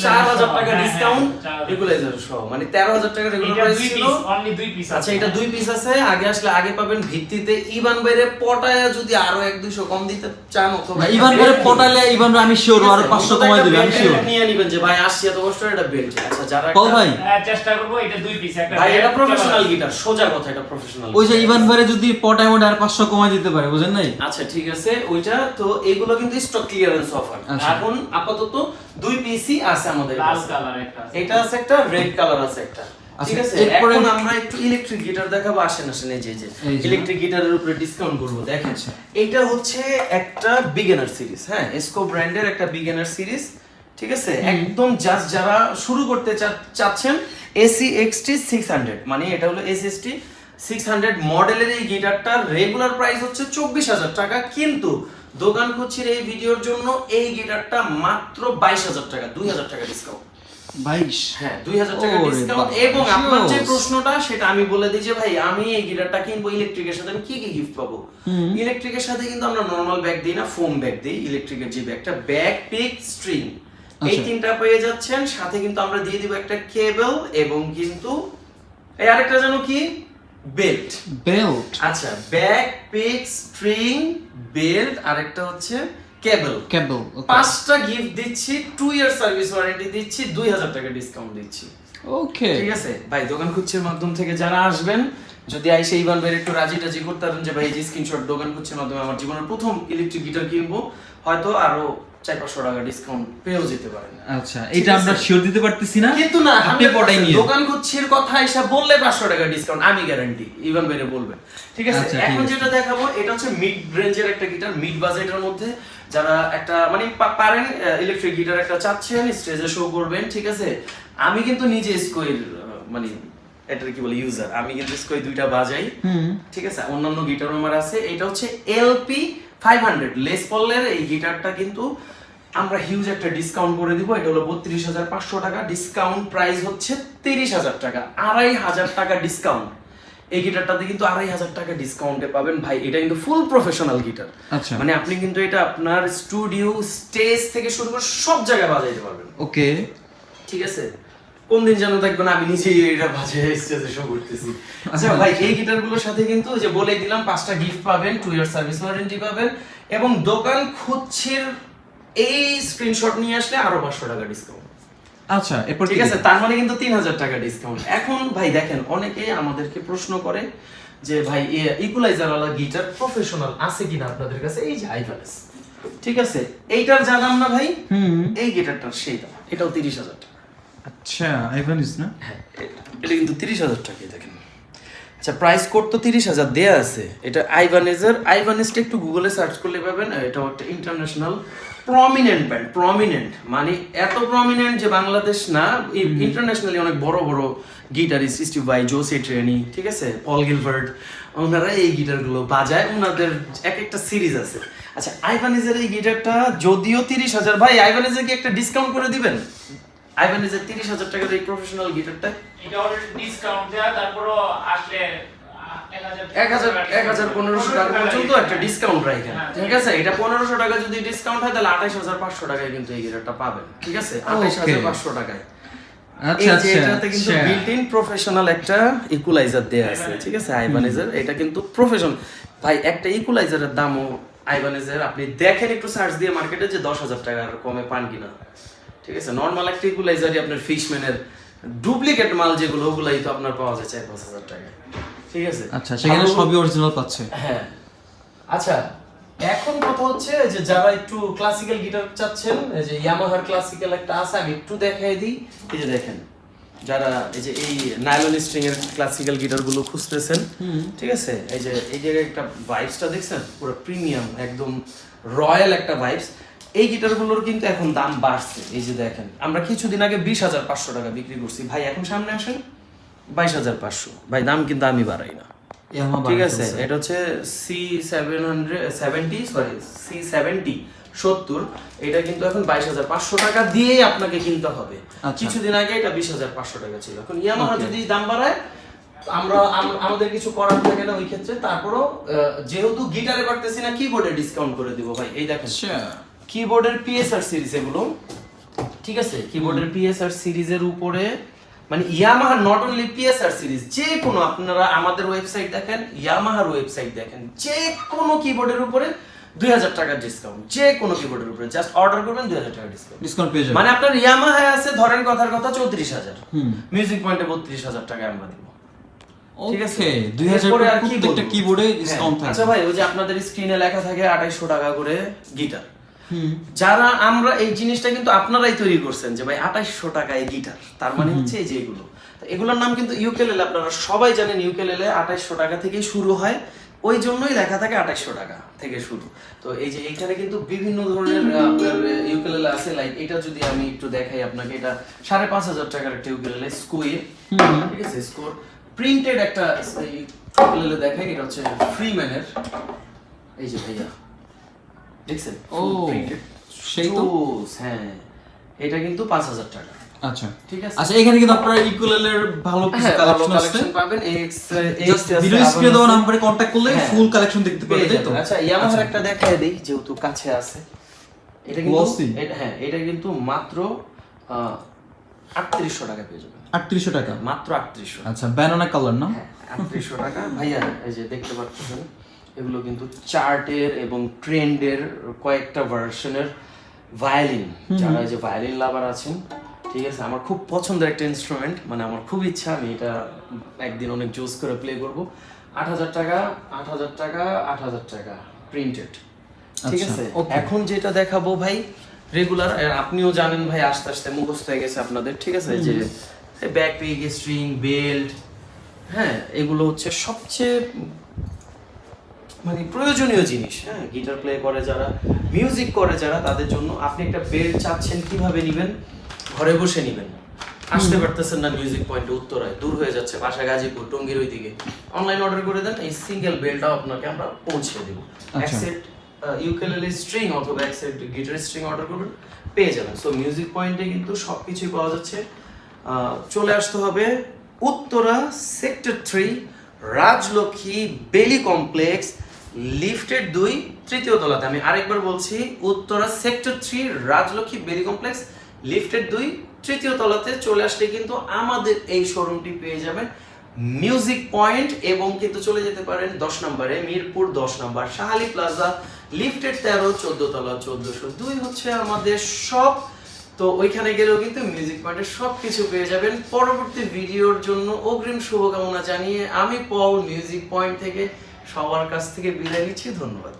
Speaker 2: 4,000 টাকা
Speaker 4: হ্যাঁ,
Speaker 2: ডিসকাউন্ট
Speaker 4: হ্যাঁ,
Speaker 2: রেগুলাইজার সহ, মানে 13,000 টাকা রেগুলার
Speaker 4: এটা
Speaker 2: প্রাইস
Speaker 4: দুই
Speaker 2: ছিল।
Speaker 4: Piece, only 2 piece.
Speaker 2: আচ্ছা এটা 2 পিস আছে, আগে আসলে আগে পাবেন, ভিত্তিতে ইভান বাইরে পটায়া যদি আরো 1-200 কম দিতে চান অথবা
Speaker 1: ইভান করে পটালে ইভান আমি শিওর আরো 500 কমাই দিবে, আমি শিওর।
Speaker 2: নিয়ে নিবেন যে ভাই আসছি এত কষ্ট এটা বেল্ট। আচ্ছা যারা
Speaker 1: বল ভাই
Speaker 4: হ্যাঁ চেষ্টা করব, এটা 2 পিস একটা।
Speaker 2: ভাই এটা প্রফেশনাল গিটার, সোজা কথা, এটা প্রফেশনাল।
Speaker 1: ওই যে ইভান ভাইরে যদি পটায় মধ্যে আর 500 কমাই দিতে পারে, বুঝেন নাই?
Speaker 2: আচ্ছা ঠিক আছে ওইটা তো, এগুলো কিন্তু স্টক ক্লিয়ারেন্স অফার।
Speaker 1: আচ্ছা।
Speaker 2: এখন আপাতত 2 পিসই আছে আমাদের
Speaker 4: লাল
Speaker 2: কাছে।
Speaker 4: কালার একটা আছে।
Speaker 2: এটা আছে একটা, রেড কালার আছে একটা, ঠিক
Speaker 1: আচ্ছা,
Speaker 2: আছে?
Speaker 1: এরপরে-
Speaker 2: এখন আমরা একটু ইলেকট্রিক গিটার দেখাবো, আসেন আসেন এই যে
Speaker 1: এই যে।
Speaker 2: ইলেকট্রিক গিটারের উপরে ডিসকাউন্ট করব, দেখেন।
Speaker 1: আচ্ছা।
Speaker 2: এটা হচ্ছে একটা বিগিনার সিরিজ, হ্যাঁ এসকো ব্র্যান্ডের একটা বিগিনার সিরিজ, ঠিক আছে? একদম জাস্ট যারা শুরু করতে চাচ্ছেন, এসি এক্সটি 600, মানে এটা হলো এসএসটি 600 মডেলের এই গিটারটার রেগুলার প্রাইস হচ্ছে 24,000 টাকা, কিন্তু দোকান খুঁজছির এই ভিডিওর জন্য এই গিটারটা মাত্র 22,000 টাকা, 2,000 টাকা ডিসকাউন্ট।
Speaker 1: 22
Speaker 2: হ্যাঁ 2,000 টাকা
Speaker 1: ওরে
Speaker 2: ডিসকাউন্ট।
Speaker 1: বাবা,
Speaker 2: এবং আপনার যে
Speaker 1: জোস।
Speaker 2: প্রশ্নটা সেটা আমি বলে দিই যে ভাই আমি এই গিটারটা কিনবো ইলেকট্রিকের সাথে আমি কি কি গিফট পাবো। ইলেকট্রিকের সাথে কিন্তু আমরা নরমাল ব্যাগ দিই না, ফোম ব্যাগ দিই। ইলেকট্রিকের যে ব্যাগটা, ব্যাগ, পিক, স্ট্রিং, এই
Speaker 1: আচ্ছা।
Speaker 2: তিনটা পেয়ে যাচ্ছেন। সাথে কিন্তু আমরা দিয়ে দিব একটা কেবল এবং কিন্তু এই আরেকটা জানো কি, বেল্ট।
Speaker 1: বেল্ট,
Speaker 2: আচ্ছা, ব্যাগ, পিক, স্ট্রিং, বেল্ট, আরেকটা হচ্ছে কেবল।
Speaker 1: কেবল,
Speaker 2: 5টা গিফট দিচ্ছি, 2 ইয়ার সার্ভিস ওয়ারেন্টি দিচ্ছি, 2,000 টাকা ডিসকাউন্ট দিচ্ছি।
Speaker 1: ওকে।
Speaker 2: ঠিক আছে ভাই, দোকান খুঁজছের মাধ্যম থেকে যারা আসবেন, যদি আইসে ইভান ভাই একটু রাজি টাজি করতে পারেন যে ভাই এই যে স্ক্রিনশট দোকান খুঁজছের মাধ্যমে আমার জীবনের প্রথম ইলেকট্রিক গিটার কিনবো, হয়তো আরো 400-500 টাকা ডিসকাউন্ট পেয়েও যেতে পারেন।
Speaker 1: আচ্ছা, এটা আমরা শিওর দিতে পারতেছি না,
Speaker 2: কিন্তু না,
Speaker 1: আপনি পটাই নিয়ে
Speaker 2: দোকান খুঁজছির কথা এসে বললে 500 টাকা ডিসকাউন্ট আমি গ্যারান্টি, ইভান ভাইরে বলবেন। ঠিক আছে,
Speaker 1: আচ্ছা, ঠিক
Speaker 2: এখন
Speaker 1: আছে।
Speaker 2: যেটা দেখাবো এটা হচ্ছে মিড রেঞ্জের একটা গিটার, মিড বাজেটের মধ্যে যারা একটা মানে পারেন ইলেকট্রিক গিটার একটা চাচ্ছেন, স্টেজে শো করবেন। ঠিক আছে, আমি কিন্তু নিজে স্কোয়ের মানে এটার কি বলে ইউজার, আমি কিন্তু স্কোয়ার 2টা বাজাই। ঠিক আছে, অন্যান্য গিটার আমার আছে। এটা হচ্ছে এলপি 500 লেস পলের এই গিটারটা কিন্তু আমরা হিউজ একটা ডিসকাউন্ট করে দিব। এটা হলো 32,500 টাকা, ডিসকাউন্ট প্রাইস হচ্ছে 30,000 টাকা, 2,500 টাকা ডিসকাউন্ট। এই গিটারটাতে কিন্তু 2,500 টাকা ডিসকাউন্টে পাবেন ভাই। এটা কিন্তু ফুল প্রফেশনাল গিটার,
Speaker 1: আচ্ছা।
Speaker 2: মানে আপনি কিন্তু এটা আপনার স্টুডিও, স্টেজ থেকে শুরু করে সব জায়গায় বাজাইতে পারবেন।
Speaker 1: ওকে।
Speaker 2: ঠিক আছে, কোন দিন যেন দেখবেন আমি নিজেই এটা বাজায় স্টেজে শো করতেছি। আচ্ছা ভাই, এই গিটারগুলোর সাথে কিন্তু যে বলে দিলাম 5টা গিফট পাবেন, 2 ইয়ার সার্ভিস ওয়ারেন্টি পাবেন, এবং দোকান খুঁজছির এই স্ক্রিনশট নিয়ে আসলে আরো 500 টাকা ডিসকাউন্ট।
Speaker 1: আচ্ছা, এরপর
Speaker 2: ঠিক আছে, তার মানে কিন্তু 3,000 টাকা ডিসকাউন্ট। এখন ভাই দেখেন, অনেকে আমাদেরকে প্রশ্ন করে যে ভাই ইকুয়ালাইজার ওয়ালা গিটার প্রফেশনাল আছে কিনা আপনাদের কাছে। এই যে আইভানেস, ঠিক আছে, এইটার যা দাম না ভাই, এই গিটারটার সেই দাম, এটাও 30,000 টাকা।
Speaker 1: আচ্ছা, আইভানিস না?
Speaker 2: হ্যাঁ, এটা কিন্তু 30,000 টাকাই দেখেন। আচ্ছা, প্রাইস কোড তো 30,000 দেয়া আছে। এটা আইভানেজের, আইভানেসটা একটু গুগলে সার্চ করলে পাবেন। এটাও একটা ইন্টারন্যাশনাল প্রমিনেন্ট ব্যান্ড, প্রমিনেন্ট মানে এত প্রমিনেন্ট যে বাংলাদেশ না, ইন্টারন্যাশনালি অনেক বড় বড় গিটারিস্ট, স্টিভ ভাই, জোসে ট্রেনি, ঠিক আছে, পল গিলবার্ট, ওনারা এই গিটারগুলো বাজায়, ওনাদের এক একটা সিরিজ আছে। আচ্ছা, আইভানেজের এই গিটারটা যদিও 30,000, ভাই আইভানেজের কি একটা ডিসকাউন্ট করে দিবেন? আইভানেজের 30,000 টাকার এই প্রফেশনাল গিটারটা
Speaker 4: এটা অলরেডি ডিসকাউন্ট দেয়া, তারপরও আসলে
Speaker 2: 1,000-1,500 টাকা পর্যন্ত একটা ডিসকাউন্ট রাখেন। ঠিক আছে, এটা 1,500 টাকা যদি ডিসকাউন্ট হয় তাহলে 28,500 টাকায় কিন্তু এই গিটারটা পাবেন। ঠিক আছে, 28,500 টাকায়।
Speaker 1: আচ্ছা,
Speaker 2: এই যে
Speaker 1: আচ্ছা,
Speaker 2: এটাতে কিন্তু বিল্ট ইন প্রফেশনাল একটা ইকুয়ালাইজার দেয়া আছে। ঠিক আছে, আইভানেজের এটা কিন্তু প্রফেশনাল। ভাই একটা ইকুয়ালাইজারের দামও আইভানেজের আপনি দেখেন একটু সার্চ দিয়ে মার্কেটে যে 10,000 টাকার কমে পান কিনা। ঠিক আছে, নরমাল একটা ইকুয়ালাইজারই আপনার ফিশম্যানের ডুপ্লিকেট মাল যেগুলো, ওগুলাই তো আপনার পাওয়া যায় 4-5,000 টাকায়। ঠিক আছে,
Speaker 1: আচ্ছা, সেখানে সবই অরিজিনাল পাচ্ছে।
Speaker 2: হ্যাঁ। আচ্ছা, এখন কথা হচ্ছে যে যারা একটু ক্লাসিক্যাল গিটার চাচ্ছেন, এই যে ইয়ামাহার ক্লাসিক্যাল একটা আছে, আমি একটু দেখাই দিই। এই যে দেখেন, যারা এই যে এই নাইলন স্ট্রিং এর ক্লাসিক্যাল গিটার গুলো খুঁজতেছেন, ঠিক আছে, এই যে এই জায়গায় একটা ভাইবসটা দেখছেন, পুরো প্রিমিয়াম একদম রয়্যাল একটা ভাইবস। এই গিটারগুলোর কিন্তু এখন দাম বাড়ছে। এই যে দেখেন, আমরা কিছুদিন আগে 20,500 টাকা বিক্রি করছি, ভাই এখন সামনে আসেন 22,500। ভাই দাম কিন্তু আমি বাড়াই না। ঠিক আছে, এটা হচ্ছে C70, এটা কিন্তু এখন 22,500 টাকা দিয়ে আপনাকে কিনতে হবে। কিছুদিন আগে এটা 20,500 টাকা ছিল। এখন ইয়ামাহা যদি দাম বাড়ায়, আমাদের কিছু করার থাকে না ওই ক্ষেত্রে। তারপরও যেহেতু গিটারে পারতেছি না, কিবোর্ডে ডিসকাউন্ট করে দিব ভাই। এই দেখেন, কিবোর্ডের পিএসআর সিরিজ এগুলো, ঠিক আছে, কিবোর্ডের পিএসআর সিরিজের উপরে মানে Yamaha not only PSR series, যে কোনো আপনারা আমাদের ওয়েবসাইট দেখেন, ইয়ামাহার ওয়েবসাইট দেখেন, যে কোনো কিবোর্ডের উপরে 2,000 টাকার ডিসকাউন্ট। যে কোনো কিবোর্ডের উপরে জাস্ট অর্ডার করবেন 2,000 টাকা ডিসকাউন্ট পেয়ে যাবেন। মানে আপনার ইয়ামাহা আছে ধরেন কথার কথা 34,000, মিউজিক পয়েন্টে 32,000 টাকায় আমরা দিব। ঠিক আছে,
Speaker 1: 2,000 টাকা প্রত্যেকটা কিবোর্ডে ডিসকাউন্ট থাকে।
Speaker 2: আচ্ছা ভাই, ওই যে আপনাদের স্ক্রিনে লেখা থাকে 2,500 টাকা করে গিটার। যারা আমরা এই জিনিসটা কিন্তু আপনারাই তৈরি করছেন যে ভাই 2,500 টাকায় গিটার, তার মানে হচ্ছে এই যে এগুলোর নাম কিন্তু ইউকেলেলে। আপনারা সবাই জানেন ইউকেলেলে 2,500 টাকা থেকেই শুরু হয়, ওই জন্যই লেখা থাকে 2,500 টাকা থেকে শুরু। তো এই যে এখানে কিন্তু বিভিন্ন ধরনের আপনার ইউকেলেলে আছে। লাইক এটা যদি আমি একটু দেখাই আপনাকে, এটা 5,500 টাকার একটা ইউকেলেলে স্কোয়ার। ঠিক আছে, স্কোর প্রিন্টেড একটা ইউকেলেলে দেখাই। এটা হচ্ছে ফ্রিম্যানের, এই যে ভাইয়া দেখছেন
Speaker 1: ও, সেই তো।
Speaker 2: হ্যাঁ, এটা কিন্তু 5,000 টাকা।
Speaker 1: আচ্ছা
Speaker 2: ঠিক আছে।
Speaker 1: আচ্ছা, এখানে কিন্তু আপনারা ইকুয়ালের ভালো কিছু
Speaker 2: হ্যাঁ, ভালো
Speaker 1: কালেকশন আছে।
Speaker 2: কালেকশন পাবেন।
Speaker 1: ভিডিও স্ক্রিনে দেওয়া নাম্বারে কন্টাক্ট করলে ফুল কালেকশন দেখতে পারবে, তাই তো?
Speaker 2: আচ্ছা, ইয়ামাহার একটা দেখায় দেই যেহেতু কাছে আছে। এটা কিন্তু
Speaker 1: Glossy?
Speaker 2: হ্যাঁ, এটা কিন্তু মাত্র 3800 টাকা পেয়ে যাবেন।
Speaker 1: 3800 টাকা।
Speaker 2: মাত্র 3800।
Speaker 1: আচ্ছা, ব্যানানা কালার না?
Speaker 2: হ্যাঁ, 3800 টাকা। ভাইয়া এই যে দেখতে পাচ্ছেন, এগুলো কিন্তু চার্টের এবং ট্রেন্ডের কয়েকটা ভার্সনের ভায়োলিন। যারা এই যে ভায়োলিন লাভার আছেন, ঠিক আছে, আমার খুব পছন্দের একটা ইনস্ট্রুমেন্ট, মানে আমার খুব ইচ্ছা আমি এটা একদিন অনেক জোস করে প্লে করব। 8,000 টাকা, 8,000 টাকা, 8,000 টাকা প্রিন্টেড। ঠিক
Speaker 1: আচ্ছা,
Speaker 2: আছে।
Speaker 1: okay.
Speaker 2: এখন যেটা দেখাবো ভাই রেগুলার, আপনিও জানেন ভাই, আস্তে আস্তে মুখস্থ হয়ে গেছে আপনাদের, ঠিক আছে, যে ব্যাক পিক, স্ট্রিং, বেল্ট, হ্যাঁ, এগুলো হচ্ছে সবচেয়ে মানে প্রয়োজনীয় জিনিস। হ্যাঁ, গিটার প্লে করে যারা, মিউজিক করে যারা, তাদের জন্য আপনি একটা বেল্ট চাচ্ছেন, কিভাবে নেবেন? ঘরে বসে নেবেন, আসতে পারতেছেন না মিউজিক পয়েন্টে, উত্তরায় দূর হয়ে যাচ্ছে, বাসা গাজীপুর, টঙ্গীর ওই দিকে, অনলাইন অর্ডার করে দেন, এই সিঙ্গেল বেল্টটাও আপনাকে আমরা পৌঁছে দেবো। এক সেট ইউকেলেলে স্ট্রিং অথবা এক সেট গিটার স্ট্রিং অর্ডার করবেন, পেয়ে যাবেন। সো মিউজিক পয়েন্টে কিন্তু সবকিছুই পাওয়া যাচ্ছে। চলে আসতে হবে উত্তরা সেক্টর 3, রাজলক্ষ্মী বেলি কমপ্লেক্স, লিফটেড 2, তৃতীয় তলাতে। আমি আরেকবার বলছি, উত্তরা সেক্টর 3, রাজলক্ষ্মী বেলি কমপ্লেক্স, লিফটেড 2, তৃতীয় তলাতে চলে আসলে কিন্তু আমাদের এই শোরুমটি পেয়ে যাবেন, মিউজিক পয়েন্ট। এবং কিন্তু চলে যেতে পারেন 10 নম্বরে, মিরপুর 10 নম্বর, শাহালি প্লাজা, লিফটেড 13, 14 তলা, 1402 হচ্ছে আমাদের শপ। তো ওইখানে গেলেও কিন্তু মিউজিক পয়েন্টের সব কিছু পেয়ে যাবেন। পরবর্তী ভিডিওর জন্য অগ্রিম শুভকামনা জানিয়ে আমি পল মিউজিক পয়েন্ট থেকে সবার কাছ থেকে বিদায় নিচ্ছি। ধন্যবাদ।